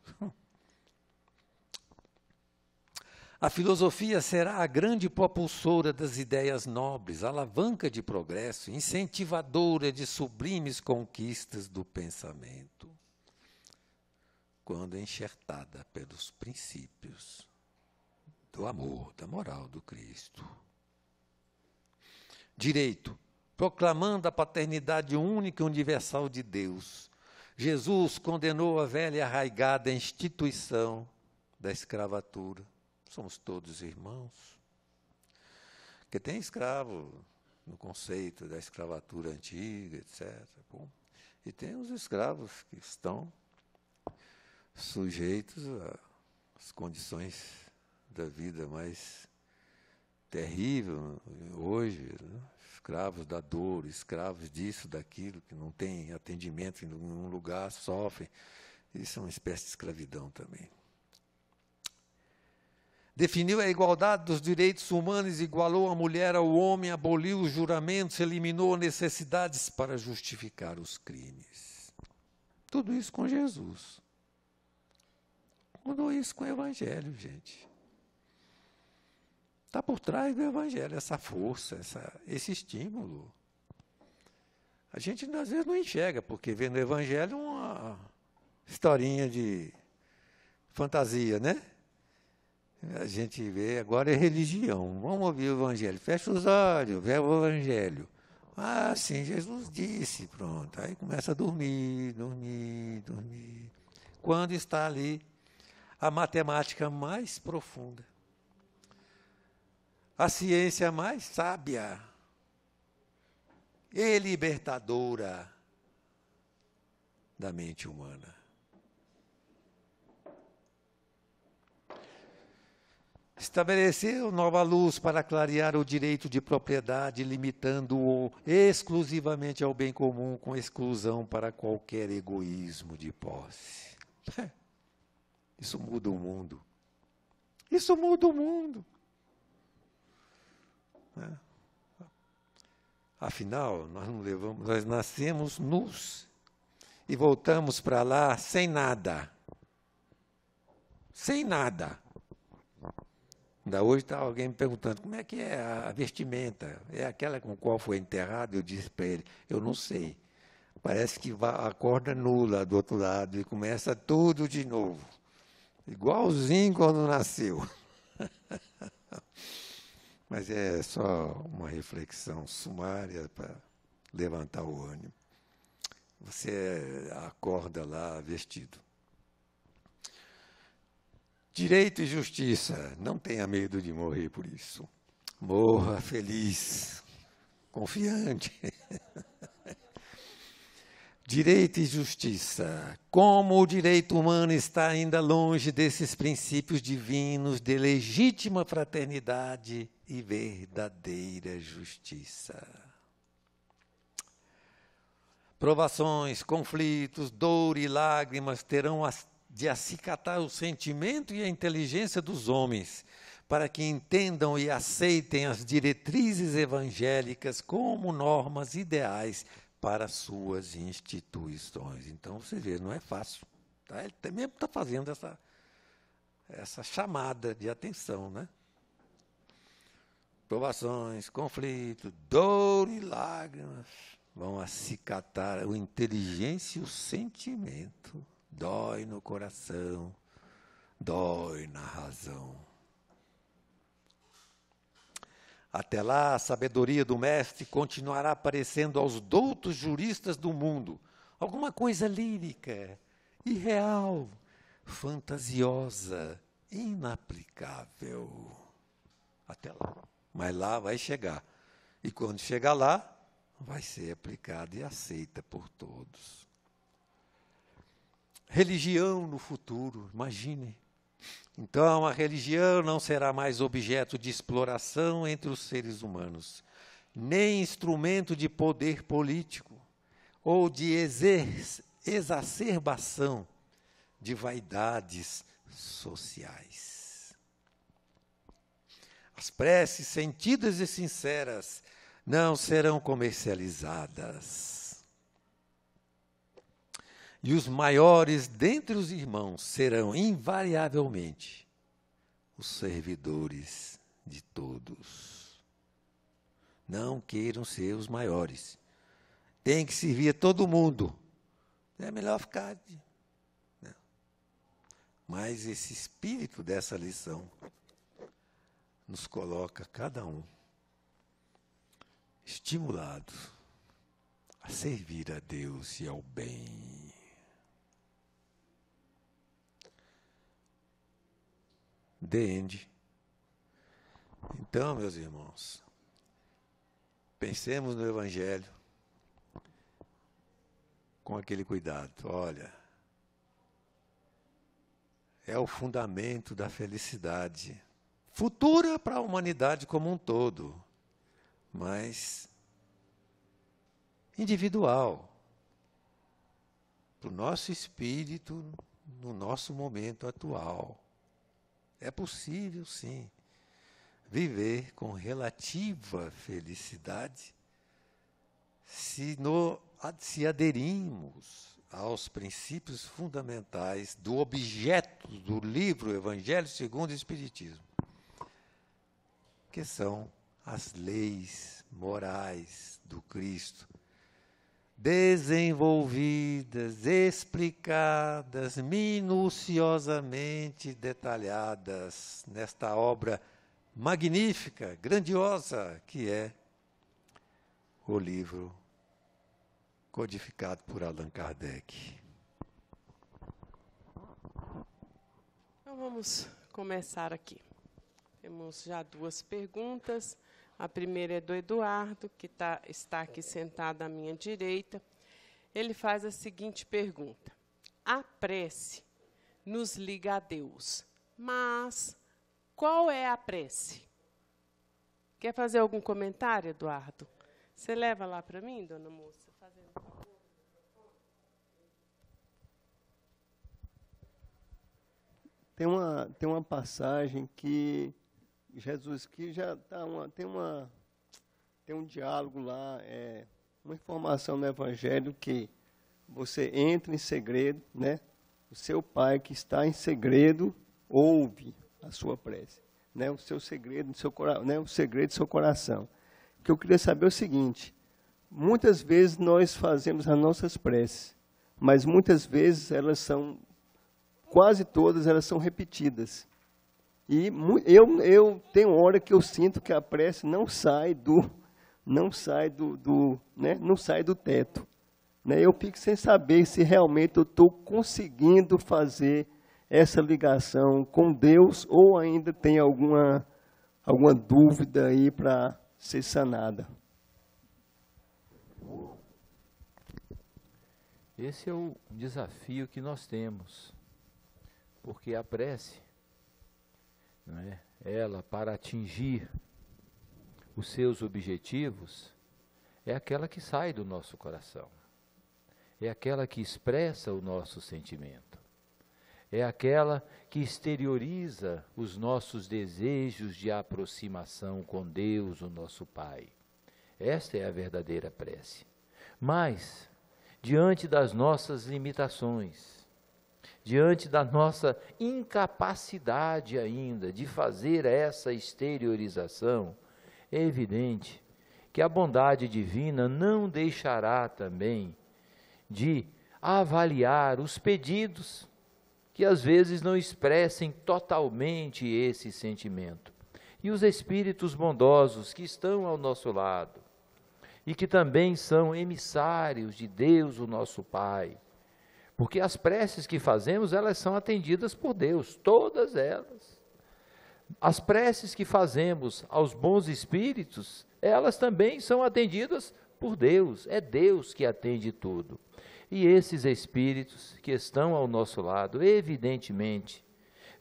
A filosofia será a grande propulsora das ideias nobres, alavanca de progresso, incentivadora de sublimes conquistas do pensamento, quando enxertada pelos princípios do amor, da moral do Cristo. Direito, proclamando a paternidade única e universal de Deus. Jesus condenou a velha e arraigada instituição da escravatura. Somos todos irmãos. Porque tem escravo no conceito da escravatura antiga, etc. Bom, e tem os escravos que estão sujeitos às condições da vida mais terrível hoje, né? Escravos da dor, escravos disso, daquilo, que não tem atendimento em nenhum lugar, sofrem. Isso é uma espécie de escravidão também. Definiu a igualdade dos direitos humanos, igualou a mulher ao homem, aboliu os juramentos, eliminou necessidades para justificar os crimes. Tudo isso com Jesus. Tudo isso com o Evangelho, gente. Está por trás do Evangelho, essa força, esse estímulo. A gente, às vezes, não enxerga, porque vê no Evangelho uma historinha de fantasia, né? A gente vê, agora é religião. Vamos ouvir o Evangelho. Fecha os olhos, vê o Evangelho. Ah, sim, Jesus disse, pronto. Aí começa a dormir. Quando está ali a matemática mais profunda, a ciência mais sábia e libertadora da mente humana. Estabeleceu nova luz para clarear o direito de propriedade, limitando-o exclusivamente ao bem comum, com exclusão para qualquer egoísmo de posse. Isso muda o mundo. Isso muda o mundo. Afinal, nós nascemos nus e voltamos para lá sem nada. Sem nada. Ainda hoje está alguém me perguntando como é que é a vestimenta. É aquela com a qual foi enterrado? Eu disse para ele, eu não sei. Parece que a corda nula do outro lado e começa tudo de novo. Igualzinho quando nasceu. Mas é só uma reflexão sumária para levantar o ânimo. Você acorda lá vestido. Direito e justiça, não tenha medo de morrer por isso. Morra feliz, confiante. Direito e justiça. Como o direito humano está ainda longe desses princípios divinos de legítima fraternidade e verdadeira justiça. Provações, conflitos, dor e lágrimas terão de acicatar o sentimento e a inteligência dos homens, para que entendam e aceitem as diretrizes evangélicas como normas ideais para suas instituições. Então, você vê, não é fácil. Tá? Ele mesmo está fazendo essa chamada de atenção, né? Provações, conflitos, dor e lágrimas vão acicatar a inteligência e o sentimento. Dói no coração, dói na razão. Até lá, a sabedoria do mestre continuará aparecendo aos doutos juristas do mundo. Alguma coisa lírica, irreal, fantasiosa, inaplicável. Até lá. Mas lá vai chegar. E quando chegar lá, vai ser aplicada e aceita por todos. Religião no futuro, imagine. Então, a religião não será mais objeto de exploração entre os seres humanos, nem instrumento de poder político ou de exacerbação de vaidades sociais. As preces sentidas e sinceras não serão comercializadas. E os maiores dentre os irmãos serão, invariavelmente, os servidores de todos. Não queiram ser os maiores. Tem que servir a todo mundo. É melhor ficar... Não. Mas esse espírito dessa lição nos coloca, cada um, estimulado a servir a Deus e ao bem. The end. Então, meus irmãos, pensemos no Evangelho com aquele cuidado. Olha, é o fundamento da felicidade futura para a humanidade como um todo, mas individual, para o nosso espírito no nosso momento atual. É possível, sim, viver com relativa felicidade se aderirmos aos princípios fundamentais do objeto do livro Evangelho segundo o Espiritismo, que são as leis morais do Cristo, desenvolvidas, explicadas, minuciosamente detalhadas nesta obra magnífica, grandiosa, que é o livro codificado por Allan Kardec. Então vamos começar aqui. Temos já 2 perguntas. A primeira é do Eduardo, que está aqui sentado à minha direita. Ele faz a seguinte pergunta. A prece nos liga a Deus, mas qual é a prece? Quer fazer algum comentário, Eduardo? Você leva lá para mim, dona moça? Fazendo favor. Tem uma passagem que Jesus que já tem um diálogo lá, uma informação no Evangelho que você entra em segredo, né? O seu Pai que está em segredo ouve a sua prece, né? O seu segredo, né? O segredo do seu coração. O que eu queria saber é o seguinte: muitas vezes nós fazemos as nossas preces, mas muitas vezes quase todas elas são repetidas. E eu tenho hora que eu sinto que a prece não sai do teto. Né? Eu fico sem saber se realmente eu estou conseguindo fazer essa ligação com Deus ou ainda tem alguma dúvida aí para ser sanada. Esse é o desafio que nós temos, porque a prece, não é? Ela, para atingir os seus objetivos, é aquela que sai do nosso coração, é aquela que expressa o nosso sentimento, é aquela que exterioriza os nossos desejos de aproximação com Deus, o nosso Pai. Esta é a verdadeira prece. Mas, diante das nossas limitações, diante da nossa incapacidade ainda de fazer essa exteriorização, é evidente que a bondade divina não deixará também de avaliar os pedidos que às vezes não expressem totalmente esse sentimento. e os espíritos bondosos que estão ao nosso lado e que também são emissários de Deus, o nosso Pai. Porque as preces que fazemos, elas são atendidas por Deus, todas elas. As preces que fazemos aos bons espíritos, elas também são atendidas por Deus, é Deus que atende tudo. E esses espíritos que estão ao nosso lado, evidentemente,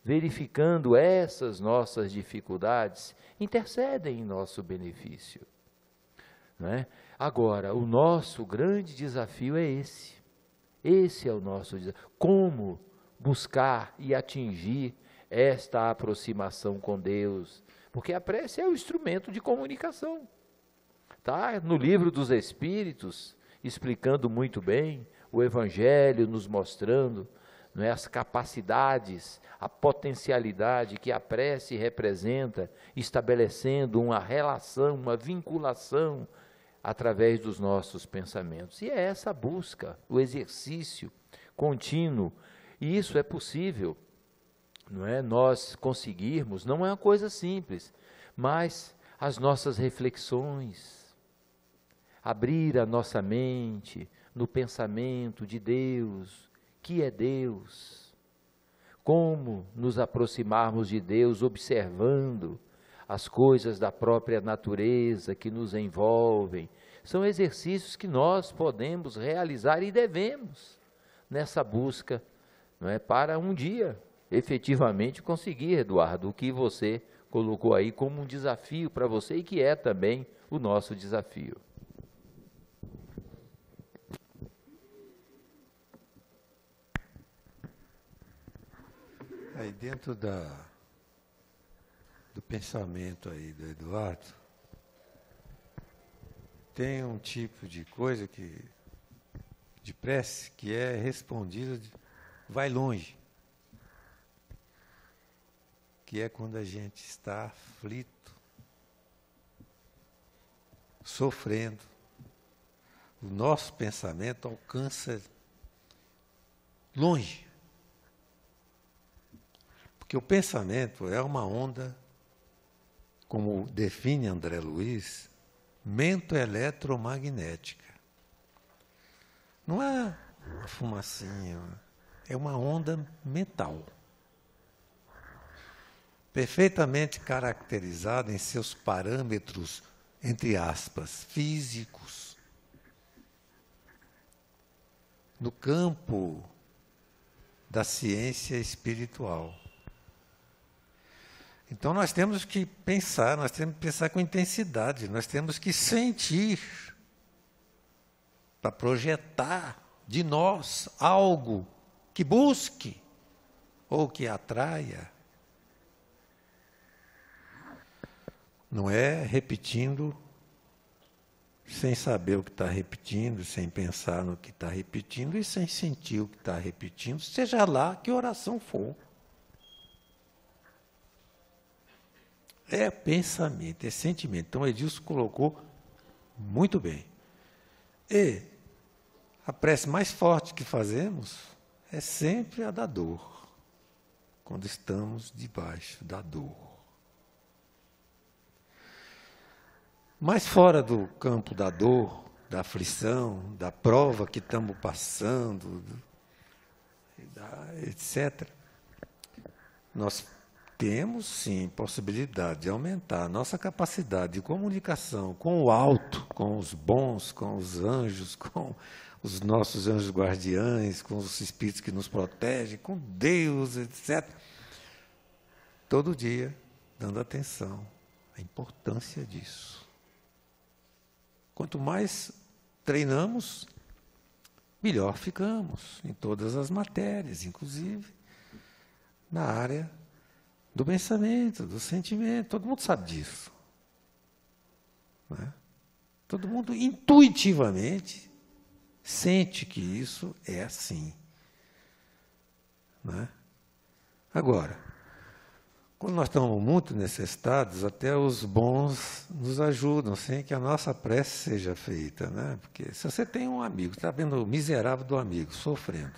verificando essas nossas dificuldades, intercedem em nosso benefício. Não é? Agora, o nosso grande desafio é esse. Esse é o nosso desafio. Como buscar e atingir esta aproximação com Deus? Porque a prece é o instrumento de comunicação. Tá? No livro dos Espíritos, explicando muito bem, o Evangelho nos mostrando, não é, as capacidades, a potencialidade que a prece representa, estabelecendo uma relação, uma vinculação através dos nossos pensamentos. E é essa busca, o exercício contínuo. E isso é possível, não é? Nós conseguirmos, não é uma coisa simples, mas as nossas reflexões, abrir a nossa mente no pensamento de Deus, que é Deus, como nos aproximarmos de Deus observando as coisas da própria natureza que nos envolvem, são exercícios que nós podemos realizar e devemos nessa busca, não é, para um dia efetivamente conseguir, Eduardo, o que você colocou aí como um desafio para você e que é também o nosso desafio. Aí dentro do pensamento aí do Eduardo, tem um tipo de coisa de prece que é respondida, vai longe, que é quando a gente está aflito, sofrendo. O nosso pensamento alcança longe. Porque o pensamento é uma onda, como define André Luiz, mento-eletromagnética. Não é uma fumacinha, é uma onda mental. Perfeitamente caracterizada em seus parâmetros, entre aspas, físicos. No campo da ciência espiritual. Então nós temos que pensar com intensidade, nós temos que sentir, para projetar de nós algo que busque ou que atraia. Não é repetindo sem saber o que está repetindo, sem pensar no que está repetindo e sem sentir o que está repetindo, seja lá que oração for. É pensamento, é sentimento. Então, Edilson colocou muito bem. E a prece mais forte que fazemos é sempre a da dor, quando estamos debaixo da dor. Mas fora do campo da dor, da aflição, da prova que estamos passando, etc., nós temos, sim, possibilidade de aumentar a nossa capacidade de comunicação com o alto, com os bons, com os anjos, com os nossos anjos guardiães, com os espíritos que nos protegem, com Deus, etc. Todo dia, dando atenção à importância disso. Quanto mais treinamos, melhor ficamos em todas as matérias, inclusive na área do pensamento, do sentimento. Todo mundo sabe disso. Né? Todo mundo intuitivamente sente que isso é assim. Né? Agora, quando nós estamos muito necessitados, até os bons nos ajudam, sem que a nossa prece seja feita. Né? Porque se você tem um amigo, está vendo o miserável do amigo sofrendo,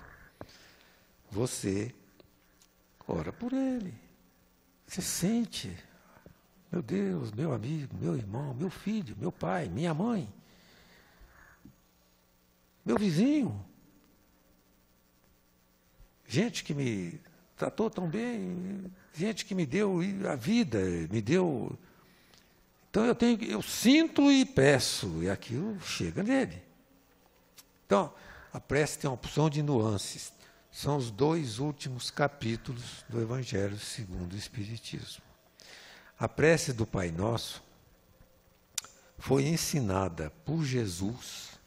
você ora por ele. Você sente Meu Deus, meu amigo, meu irmão, meu filho, meu pai, minha mãe, meu vizinho. Gente que me tratou tão bem, gente que me deu a vida, me deu. Então eu sinto e peço, e aquilo chega nele. Então, a prece tem uma opção de nuances. São os 2 últimos capítulos do Evangelho segundo o Espiritismo. A prece do Pai Nosso foi ensinada por Jesus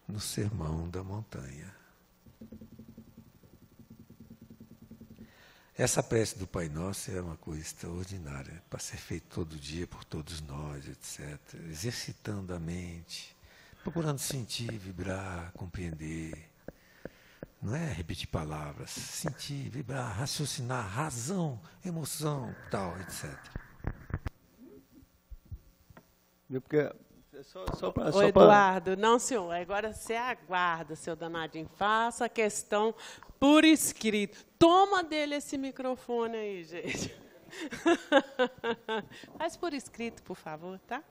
no Sermão da Montanha. Essa prece do Pai Nosso é uma coisa extraordinária, para ser feita todo dia por todos nós, etc. Exercitando a mente, procurando sentir, vibrar, compreender. Não é repetir palavras, sentir, vibrar, raciocinar, razão, emoção, tal, etc. Porque Ô, Eduardo, não, senhor. Agora você aguarda, seu danadinho. Faça a questão por escrito. Toma dele esse microfone aí, gente. Faz por escrito, por favor, tá?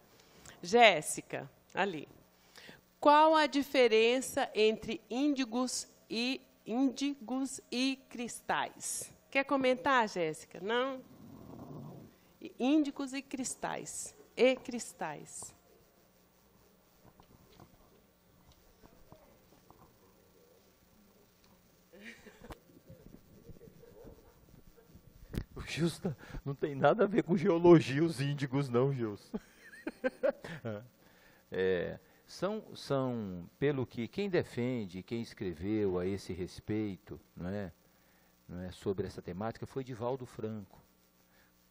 Jéssica, ali. Qual a diferença entre índigos e cristais? Quer comentar, Jéssica? Não? Índigos e cristais. E cristais. O Gilson não tem nada a ver com geologia, os índigos, não, Gilson. São, pelo que quem defende, quem escreveu a esse respeito, não é, sobre essa temática, foi Divaldo Franco,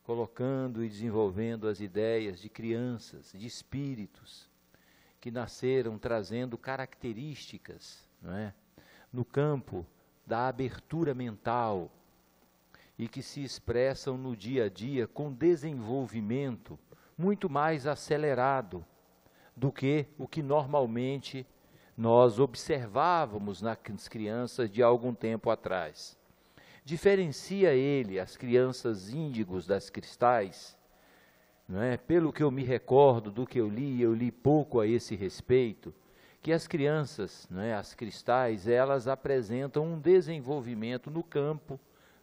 colocando e desenvolvendo as ideias de crianças, de espíritos, que nasceram trazendo características, não é, no campo da abertura mental, e que se expressam no dia a dia com desenvolvimento muito mais acelerado do que o que normalmente nós observávamos nas crianças de algum tempo atrás. Diferencia ele, as crianças índigos das cristais, não é? Pelo que eu me recordo do que eu li pouco a esse respeito, que as crianças, não é, as cristais, elas apresentam um desenvolvimento no campo,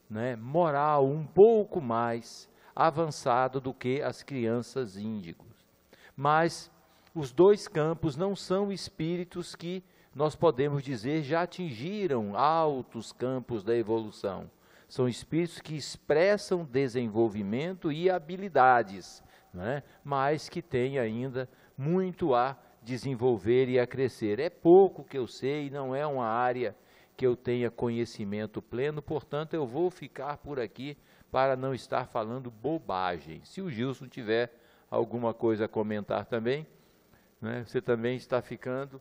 né, moral um pouco mais avançado do que as crianças índigos. Mas os 2 campos não são espíritos que nós podemos dizer já atingiram altos campos da evolução. São espíritos que expressam desenvolvimento e habilidades, né, mas que têm ainda muito a desenvolver e a crescer. É pouco que eu sei, não é uma área que eu tenha conhecimento pleno, portanto, eu vou ficar por aqui para não estar falando bobagem. Se o Gilson tiver alguma coisa a comentar também, né, você também está ficando,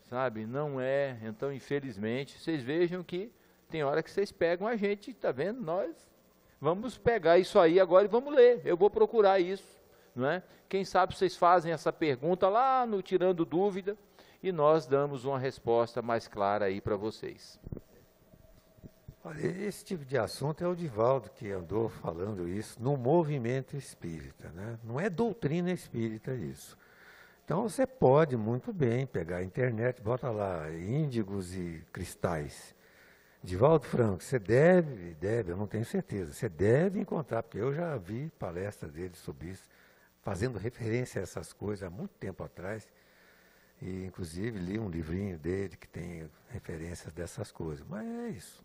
sabe, não é, então, infelizmente, vocês vejam que tem hora que vocês pegam a gente, está vendo, nós vamos pegar isso aí agora e vamos ler, eu vou procurar isso, não é? Quem sabe vocês fazem essa pergunta lá no Tirando Dúvida, e nós damos uma resposta mais clara aí para vocês. Olha, esse tipo de assunto é o Divaldo que andou falando isso no movimento espírita, né? Não é doutrina espírita isso. Então você pode muito bem pegar a internet, bota lá índigos e cristais. Divaldo Franco, você deve, eu não tenho certeza, você deve encontrar, porque eu já vi palestras dele sobre isso, fazendo referência a essas coisas há muito tempo atrás. E, inclusive, li um livrinho dele que tem referências dessas coisas. Mas é isso.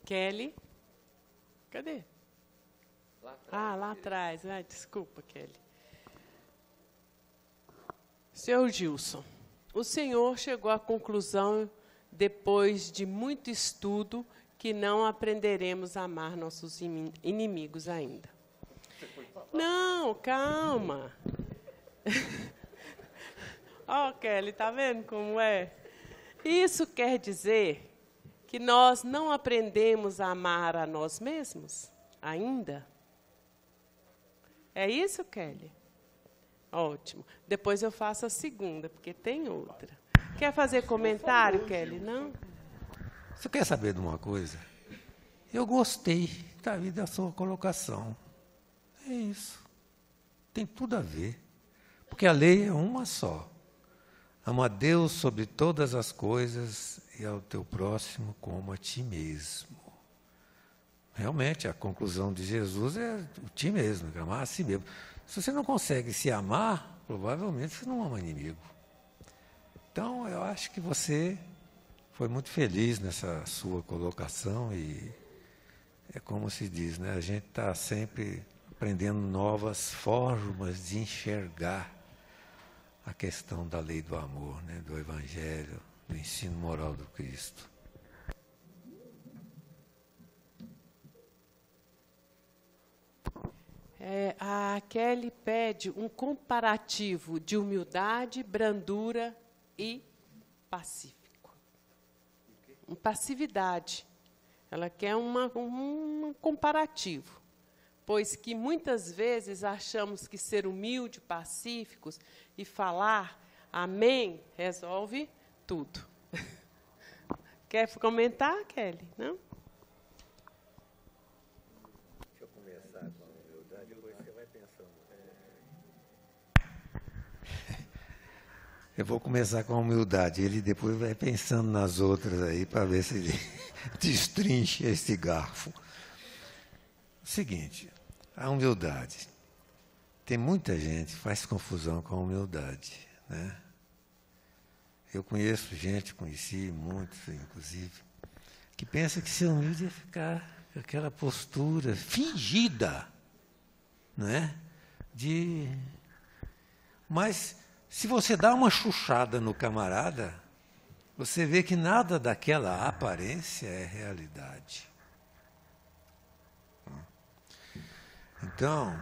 Kelly? Cadê? Lá atrás. Lá atrás. Ai, desculpa, Kelly. Seu Gilson, o senhor chegou à conclusão, depois de muito estudo, que não aprenderemos a amar nossos inimigos ainda. Não, calma. Ó, Kelly, tá vendo como é? Isso quer dizer que nós não aprendemos a amar a nós mesmos ainda? É isso, Kelly? Ótimo. Depois eu faço a segunda, porque tem outra. Quer fazer comentário, Kelly? Não? Você quer saber de uma coisa? Eu gostei da sua colocação. É isso. Tem tudo a ver. Porque a lei é uma só. Ama a Deus sobre todas as coisas e ao teu próximo como a ti mesmo. Realmente, a conclusão de Jesus é o ti mesmo, amar a si mesmo. Se você não consegue se amar, provavelmente você não ama o inimigo. Então, eu acho que você foi muito feliz nessa sua colocação e é como se diz, né? A gente está sempre aprendendo novas formas de enxergar a questão da lei do amor, né? Do Evangelho, do ensino moral do Cristo. A Kelly pede um comparativo de humildade, brandura e pacífico. Passividade. Ela quer um comparativo, pois que muitas vezes achamos que ser humilde, pacíficos e falar amém resolve tudo. Quer comentar, Kelly? Não? Deixa eu começar com a humildade, depois você vai pensando. Eu vou começar com a humildade, ele depois vai pensando nas outras aí para ver se ele destrincha esse garfo. Seguinte, a humildade. Tem muita gente que faz confusão com a humildade, né? Eu conheci muitos, inclusive, que pensa que ser humilde é ficar com aquela postura fingida, não é? Mas se você dá uma chuchada no camarada, você vê que nada daquela aparência é realidade. Então,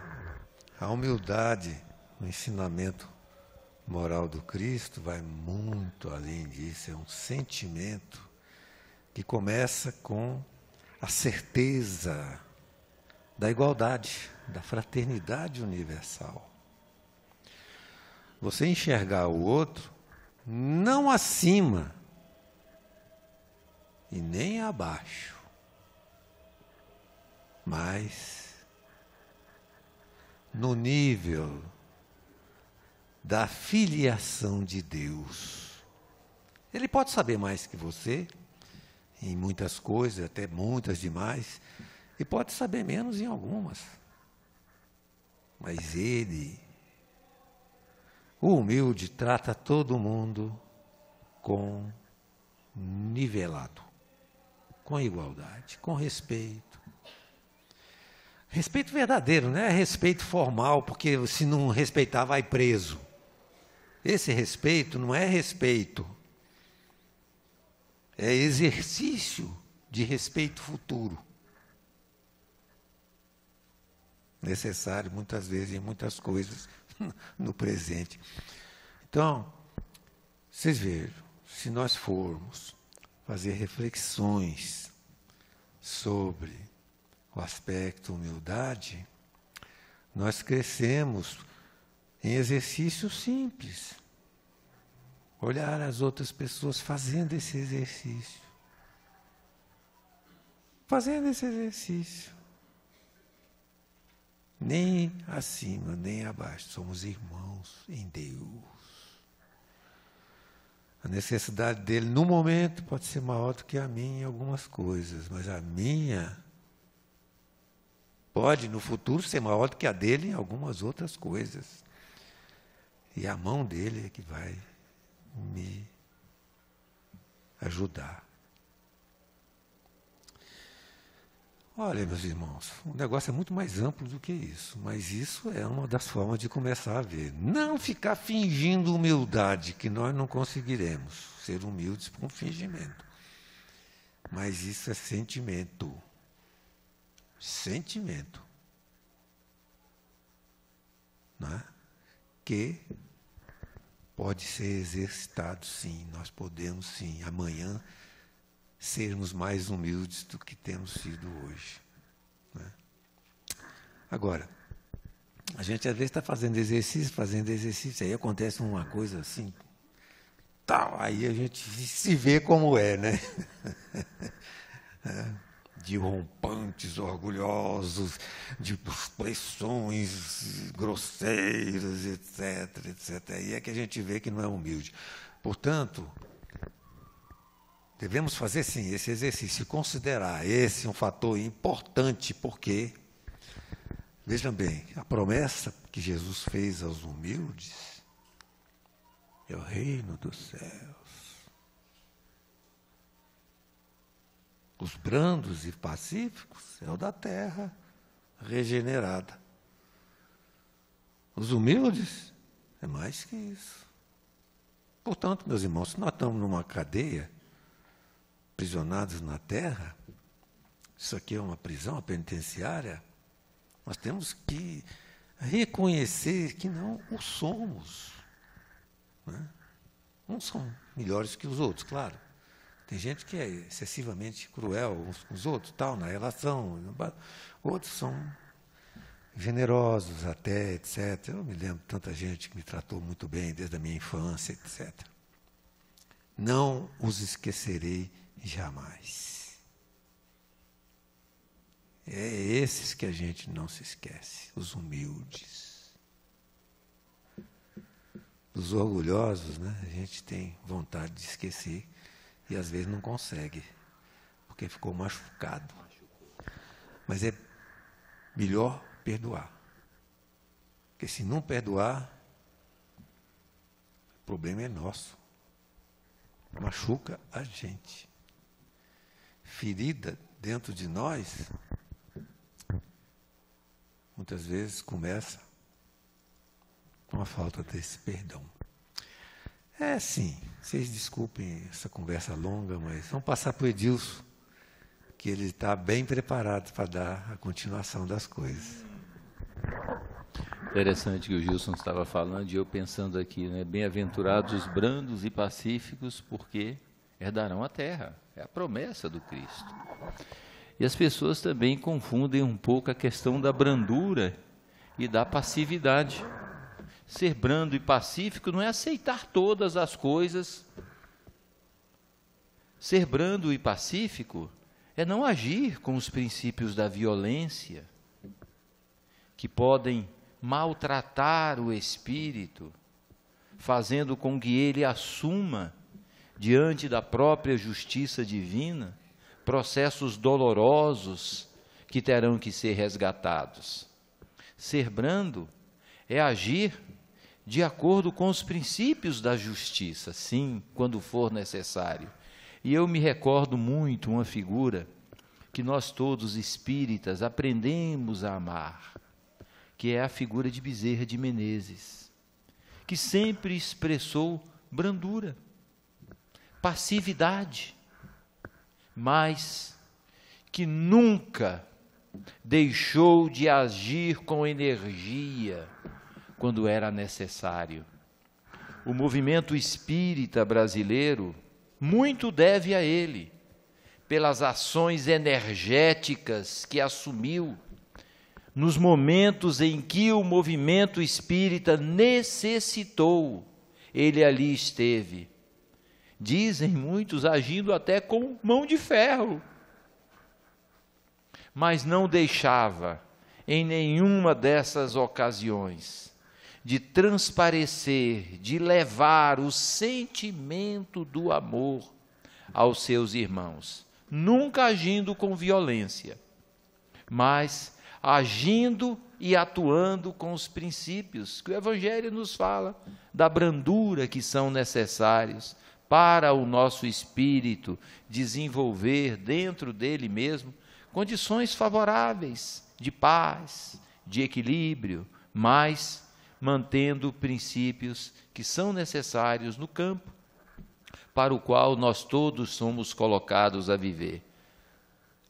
a humildade no ensinamento moral do Cristo vai muito além disso. É um sentimento que começa com a certeza da igualdade, da fraternidade universal. Você enxergar o outro não acima e nem abaixo, mas no nível da filiação de Deus. Ele pode saber mais que você, em muitas coisas, até muitas demais, e pode saber menos em algumas. Mas ele, o humilde, trata todo mundo com nivelado, com igualdade, com respeito. Respeito verdadeiro, não é respeito formal, porque se não respeitar vai preso. Esse respeito não é respeito, é exercício de respeito futuro. Necessário muitas vezes em muitas coisas no presente. Então, vocês vejam, se nós formos fazer reflexões sobre o aspecto humildade, nós crescemos em exercício simples. Olhar as outras pessoas fazendo esse exercício. Fazendo esse exercício. Nem acima, nem abaixo. Somos irmãos em Deus. A necessidade dele, no momento, pode ser maior do que a minha em algumas coisas, mas a minha pode, no futuro, ser maior do que a dele em algumas outras coisas. E a mão dele é que vai me ajudar. Olha, meus irmãos, o negócio é muito mais amplo do que isso, mas isso é uma das formas de começar a ver. Não ficar fingindo humildade, que nós não conseguiremos ser humildes com fingimento. Mas isso é sentimento. Sentimento. Não é? Que pode ser exercitado, sim. Nós podemos, sim, amanhã sermos mais humildes do que temos sido hoje. Né? Agora, a gente às vezes está fazendo exercício, aí acontece uma coisa assim, tal, aí a gente se vê como é, né? né, de rompantes, orgulhosos, de expressões grosseiras, etc, etc. Aí é que a gente vê que não é humilde. Portanto, devemos fazer, sim, esse exercício, considerar esse um fator importante, porque, vejam bem, a promessa que Jesus fez aos humildes é o reino dos céus. Os brandos e pacíficos é o da terra regenerada. Os humildes é mais que isso. Portanto, meus irmãos, se nós estamos numa cadeia, aprisionados na terra, isso aqui é uma prisão, uma penitenciária, nós temos que reconhecer que não o somos. Né? Uns são melhores que os outros, claro. Tem gente que é excessivamente cruel uns com os outros, tal, na relação. Outros são generosos até, etc. Eu me lembro de tanta gente que me tratou muito bem desde a minha infância, etc. Não os esquecerei jamais. É esses que a gente não se esquece, os humildes. Os orgulhosos, né, a gente tem vontade de esquecer e às vezes não consegue, porque ficou machucado. Mas é melhor perdoar. Porque se não perdoar, o problema é nosso. Machuca a gente. Ferida dentro de nós, muitas vezes começa com a falta desse perdão. É sim, vocês desculpem essa conversa longa, mas vamos passar para o Edilson, que ele está bem preparado para dar a continuação das coisas. Interessante que o Gilson estava falando, e eu pensando aqui, né? Bem-aventurados os brandos e pacíficos, porque herdarão a terra. É a promessa do Cristo. E as pessoas também confundem um pouco a questão da brandura e da passividade. Ser brando e pacífico não é aceitar todas as coisas. Ser brando e pacífico é não agir com os princípios da violência, que podem maltratar o espírito, fazendo com que ele assuma, diante da própria justiça divina, processos dolorosos que terão que ser resgatados. Ser brando é agir de acordo com os princípios da justiça, sim, quando for necessário. E eu me recordo muito uma figura que nós todos espíritas aprendemos a amar, que é a figura de Bezerra de Menezes, que sempre expressou brandura, passividade, mas que nunca deixou de agir com energia quando era necessário. O movimento espírita brasileiro muito deve a ele, pelas ações energéticas que assumiu nos momentos em que o movimento espírita necessitou, ele ali esteve. Dizem muitos agindo até com mão de ferro, mas não deixava em nenhuma dessas ocasiões de transparecer, de levar o sentimento do amor aos seus irmãos, nunca agindo com violência, mas agindo e atuando com os princípios que o Evangelho nos fala, da brandura que são necessários para o nosso espírito desenvolver dentro dele mesmo condições favoráveis de paz, de equilíbrio, mas mantendo princípios que são necessários no campo para o qual nós todos somos colocados a viver,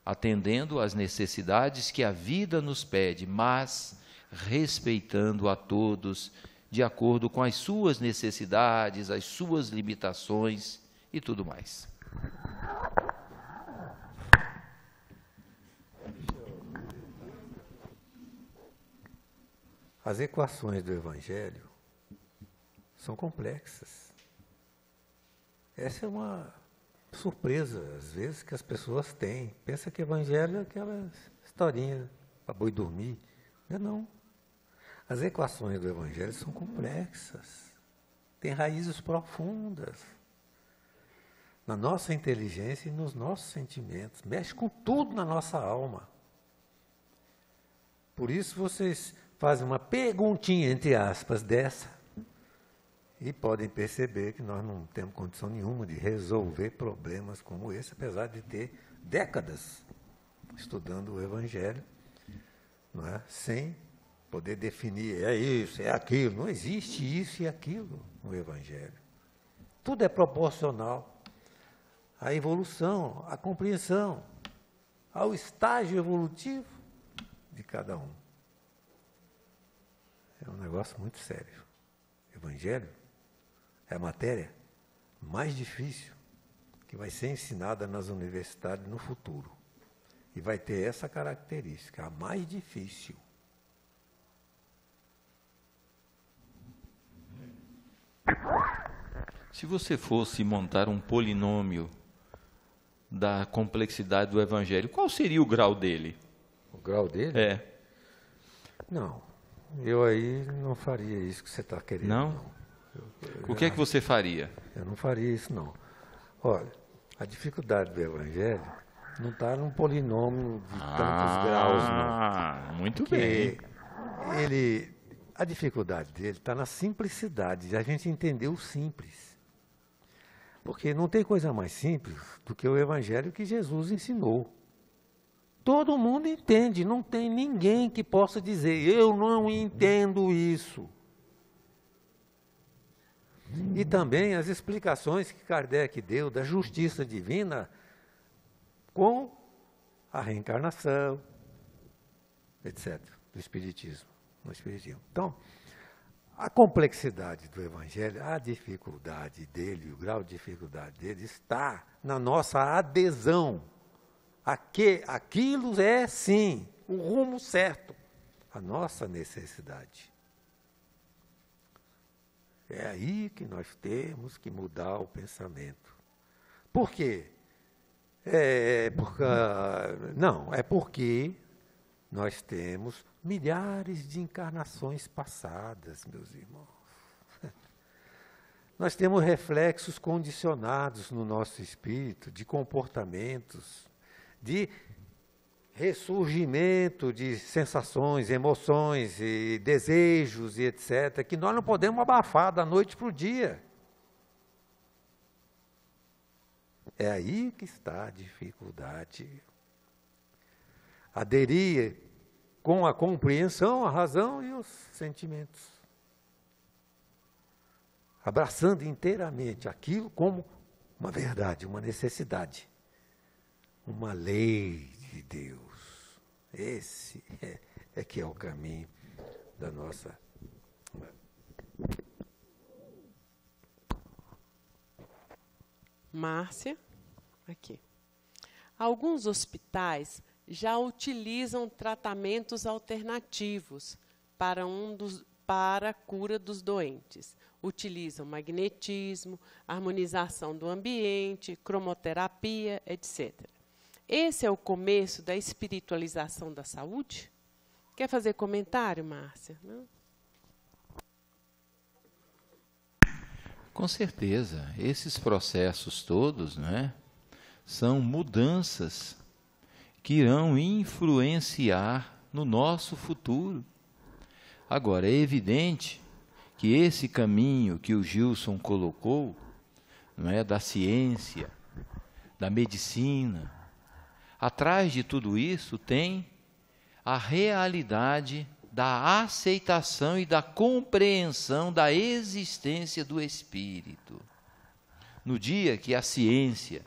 atendendo às necessidades que a vida nos pede, mas respeitando a todos de acordo com as suas necessidades, as suas limitações e tudo mais. As equações do Evangelho são complexas. Essa é uma surpresa, às vezes, que as pessoas têm. Pensa que evangelho é aquela historinha para boi dormir. Não é não. As equações do evangelho são complexas. Têm raízes profundas. Na nossa inteligência e nos nossos sentimentos. Mexe com tudo na nossa alma. Por isso vocês fazem uma perguntinha, entre aspas, dessa, e podem perceber que nós não temos condição nenhuma de resolver problemas como esse, apesar de ter décadas estudando o Evangelho, não é? Sem poder definir, é isso, é aquilo. Não existe isso e aquilo no Evangelho. Tudo é proporcional à evolução, à compreensão, ao estágio evolutivo de cada um. É um negócio muito sério. Evangelho é a matéria mais difícil que vai ser ensinada nas universidades no futuro. E vai ter essa característica, a mais difícil. Se você fosse montar um polinômio da complexidade do Evangelho, qual seria o grau dele? O grau dele? É. Não, eu aí não faria isso que você está querendo. Não? O que é que você faria? Eu não faria isso, não. Olha, a dificuldade do Evangelho não está num polinômio de tantos graus, não. Muito bem. A dificuldade dele está na simplicidade, de a gente entender o simples. Porque não tem coisa mais simples do que o Evangelho que Jesus ensinou. Todo mundo entende, não tem ninguém que possa dizer, eu não entendo isso. E também as explicações que Kardec deu da justiça divina com a reencarnação, etc., do Espiritismo. No Espiritismo. Então, a complexidade do Evangelho, a dificuldade dele, o grau de dificuldade dele está na nossa adesão. Aquilo é, sim, o rumo certo, a nossa necessidade. É aí que nós temos que mudar o pensamento. Por quê? É porque nós temos milhares de encarnações passadas, meus irmãos. Nós temos reflexos condicionados no nosso espírito, de comportamentos, de ressurgimento de sensações, emoções e desejos e etc., que nós não podemos abafar da noite para o dia. É aí que está a dificuldade. Aderir com a compreensão, a razão e os sentimentos. Abraçando inteiramente aquilo como uma verdade, uma necessidade, uma lei de Deus. Esse é que é o caminho da nossa... Márcia, aqui. Alguns hospitais já utilizam tratamentos alternativos para a cura dos doentes. Utilizam magnetismo, harmonização do ambiente, cromoterapia, etc. Esse é o começo da espiritualização da saúde? Quer fazer comentário, Márcia? Não? Com certeza, esses processos todos, né, são mudanças que irão influenciar no nosso futuro. Agora, é evidente que esse caminho que o Gilson colocou, não é, da ciência, da medicina, atrás de tudo isso tem a realidade da aceitação e da compreensão da existência do Espírito. No dia que a ciência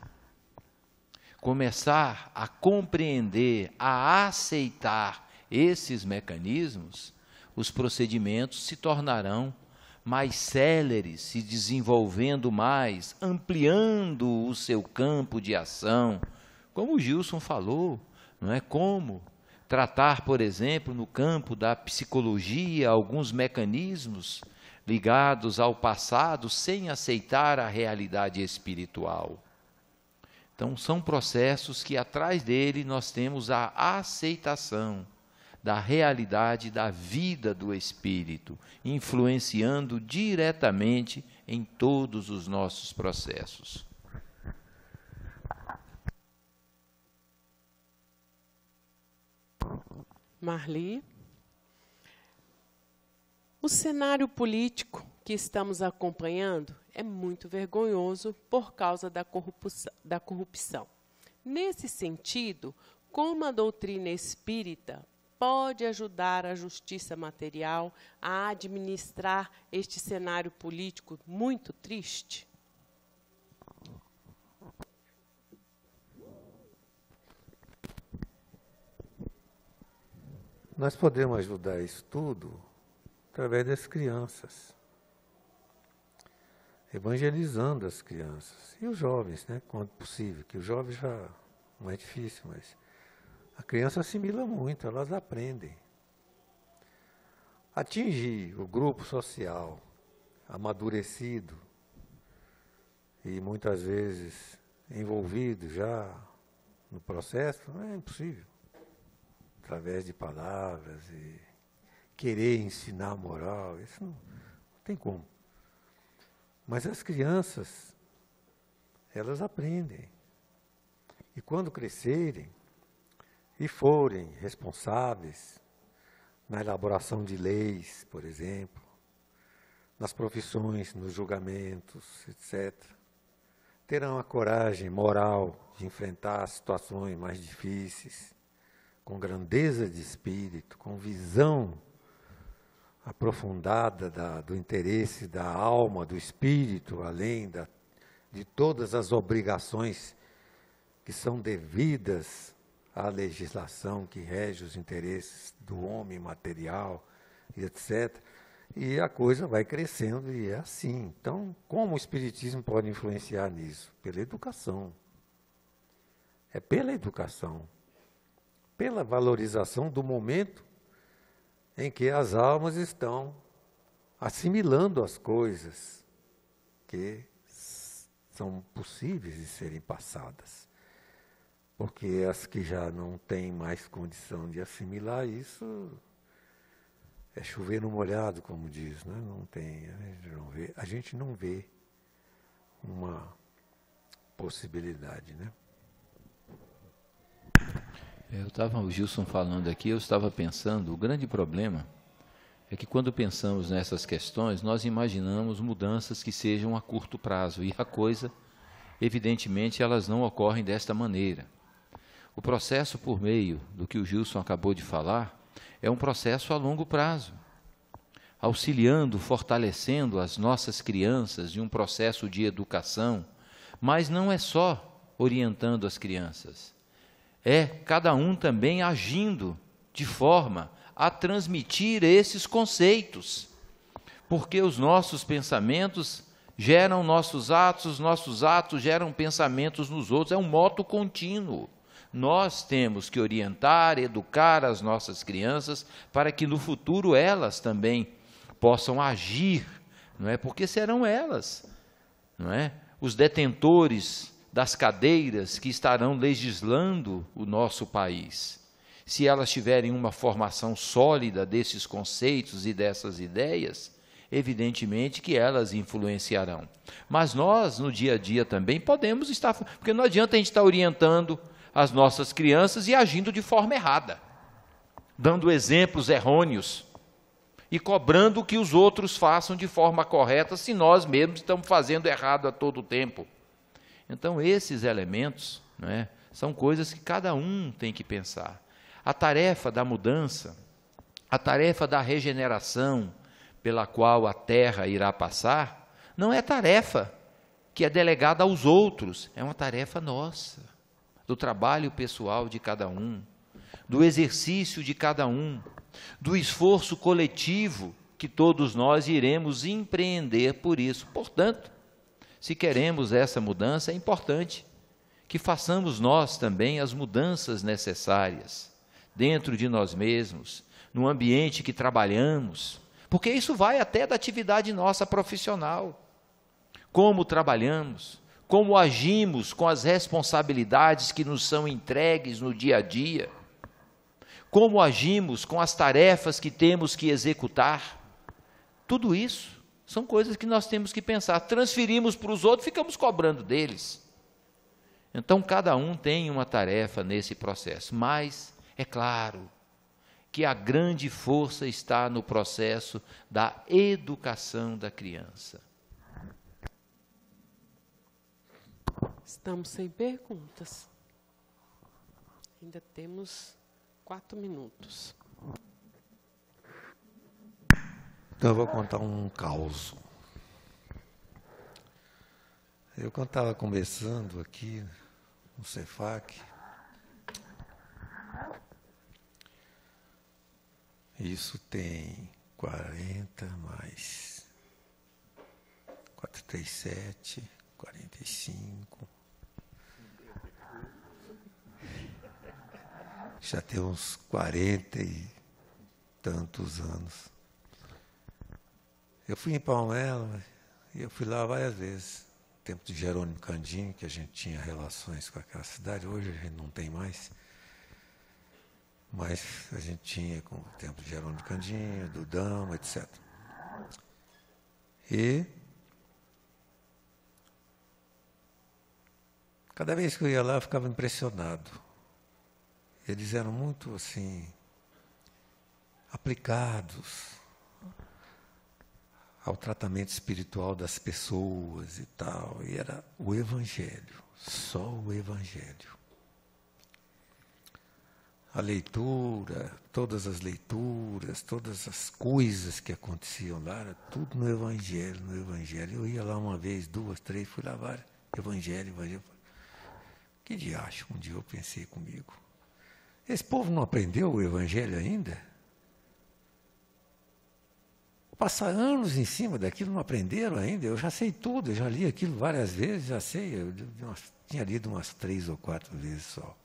começar a compreender, a aceitar esses mecanismos, os procedimentos se tornarão mais céleres, se desenvolvendo mais, ampliando o seu campo de ação, como o Gilson falou, não é? Como tratar, por exemplo, no campo da psicologia, alguns mecanismos ligados ao passado sem aceitar a realidade espiritual. Então, são processos que atrás dele nós temos a aceitação da realidade da vida do Espírito, influenciando diretamente em todos os nossos processos. Marli. O cenário político que estamos acompanhando é muito vergonhoso por causa da corrupção. Nesse sentido, como a doutrina espírita pode ajudar a justiça material a administrar este cenário político muito triste? Nós podemos ajudar isso tudo através das crianças, evangelizando as crianças e os jovens, né, quando possível, que o jovem já não é difícil, mas a criança assimila muito, elas aprendem. Atingir o grupo social amadurecido e muitas vezes envolvido já no processo, não é impossível. Através de palavras e querer ensinar moral, isso não tem como. Mas as crianças, elas aprendem. E quando crescerem e forem responsáveis na elaboração de leis, por exemplo, nas profissões, nos julgamentos, etc., terão a coragem moral de enfrentar situações mais difíceis, com grandeza de espírito, com visão aprofundada do interesse da alma, do espírito, além de todas as obrigações que são devidas à legislação que rege os interesses do homem material, e etc. E a coisa vai crescendo e é assim. Então, como o espiritismo pode influenciar nisso? Pela educação. É pela educação. Pela valorização do momento em que as almas estão assimilando as coisas que são possíveis de serem passadas. Porque as que já não têm mais condição de assimilar isso, é chover no molhado, como diz, né? Não tem, a gente não vê uma possibilidade, né? O Gilson falando aqui, eu estava pensando, o grande problema é que quando pensamos nessas questões, nós imaginamos mudanças que sejam a curto prazo, e a coisa, evidentemente, elas não ocorrem desta maneira. O processo por meio do que o Gilson acabou de falar, é um processo a longo prazo, auxiliando, fortalecendo as nossas crianças de um processo de educação, mas não é só orientando as crianças, é cada um também agindo de forma a transmitir esses conceitos, porque os nossos pensamentos geram nossos atos geram pensamentos nos outros, é um moto contínuo. Nós temos que orientar, educar as nossas crianças para que no futuro elas também possam agir, não é? Porque serão elas, não é? Os detentores das cadeiras que estarão legislando o nosso país. Se elas tiverem uma formação sólida desses conceitos e dessas ideias, evidentemente que elas influenciarão. Mas nós, no dia a dia também, podemos estar... Porque não adianta a gente estar orientando as nossas crianças e agindo de forma errada, dando exemplos errôneos e cobrando que os outros façam de forma correta, se nós mesmos estamos fazendo errado a todo tempo. Então, esses elementos, não é, são coisas que cada um tem que pensar. A tarefa da mudança, a tarefa da regeneração pela qual a Terra irá passar, não é tarefa que é delegada aos outros, é uma tarefa nossa, do trabalho pessoal de cada um, do exercício de cada um, do esforço coletivo que todos nós iremos empreender por isso. Portanto, se queremos essa mudança, é importante que façamos nós também as mudanças necessárias dentro de nós mesmos, no ambiente que trabalhamos, porque isso vai até da atividade nossa profissional. Como trabalhamos, como agimos com as responsabilidades que nos são entregues no dia a dia, como agimos com as tarefas que temos que executar. Tudo isso são coisas que nós temos que pensar. Transferimos para os outros, ficamos cobrando deles. Então, cada um tem uma tarefa nesse processo, mas é claro que a grande força está no processo da educação da criança. Estamos sem perguntas. Ainda temos 4 minutos. Então eu vou contar um caos. Eu, quando estava começando aqui no Cefac, isso tem 40 mais 47, 45. Já tem uns 40 e tantos anos. Eu fui em Palmela e eu fui lá várias vezes. No tempo de Jerônimo Candinho, que a gente tinha relações com aquela cidade, hoje a gente não tem mais. Mas a gente tinha com o tempo de Jerônimo Candinho, Dudão, etc. E cada vez que eu ia lá, eu ficava impressionado. Eles eram muito, assim, aplicados ao tratamento espiritual das pessoas e tal. E era o Evangelho, só o Evangelho. A leitura, todas as leituras, todas as coisas que aconteciam lá, era tudo no Evangelho, no Evangelho. Eu ia lá uma vez, 2, 3, fui lá várias, Evangelho, Evangelho. Que diacho, um dia eu pensei comigo. Esse povo não aprendeu o Evangelho ainda? Passar anos em cima daquilo, não aprenderam ainda? Eu já sei tudo, eu já li aquilo várias vezes, já sei. Eu tinha lido umas 3 ou 4 vezes só.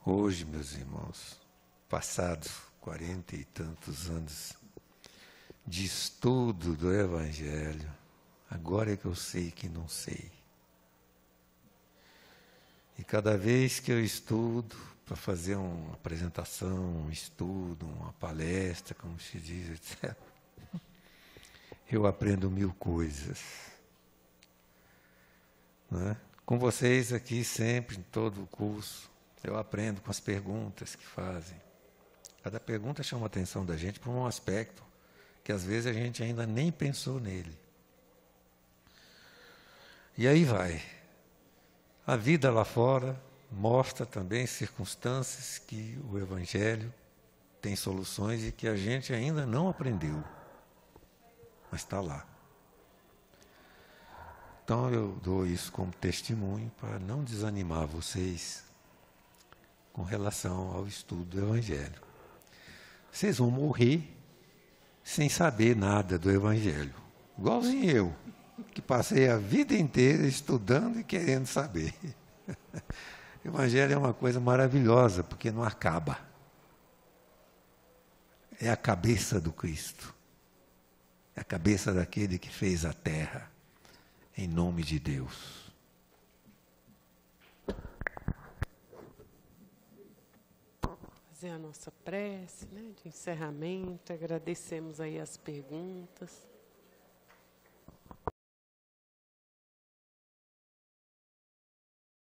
Hoje, meus irmãos, passados 40 e tantos anos de estudo do Evangelho, agora é que eu sei que não sei. E cada vez que eu estudo, para fazer uma apresentação, um estudo, uma palestra, como se diz, etc., eu aprendo 1000 coisas. Não é? Com vocês aqui, sempre, em todo o curso, eu aprendo com as perguntas que fazem. Cada pergunta chama a atenção da gente para um aspecto que às vezes a gente ainda nem pensou nele. E aí vai. A vida lá fora mostra também circunstâncias que o Evangelho tem soluções e que a gente ainda não aprendeu, mas está lá. Então eu dou isso como testemunho para não desanimar vocês com relação ao estudo do Evangelho. Vocês vão morrer sem saber nada do Evangelho, igualzinho eu, que passei a vida inteira estudando e querendo saber. O Evangelho é uma coisa maravilhosa, porque não acaba. É a cabeça do Cristo. É a cabeça daquele que fez a terra, em nome de Deus. Fazer a nossa prece, né, de encerramento, agradecemos aí as perguntas.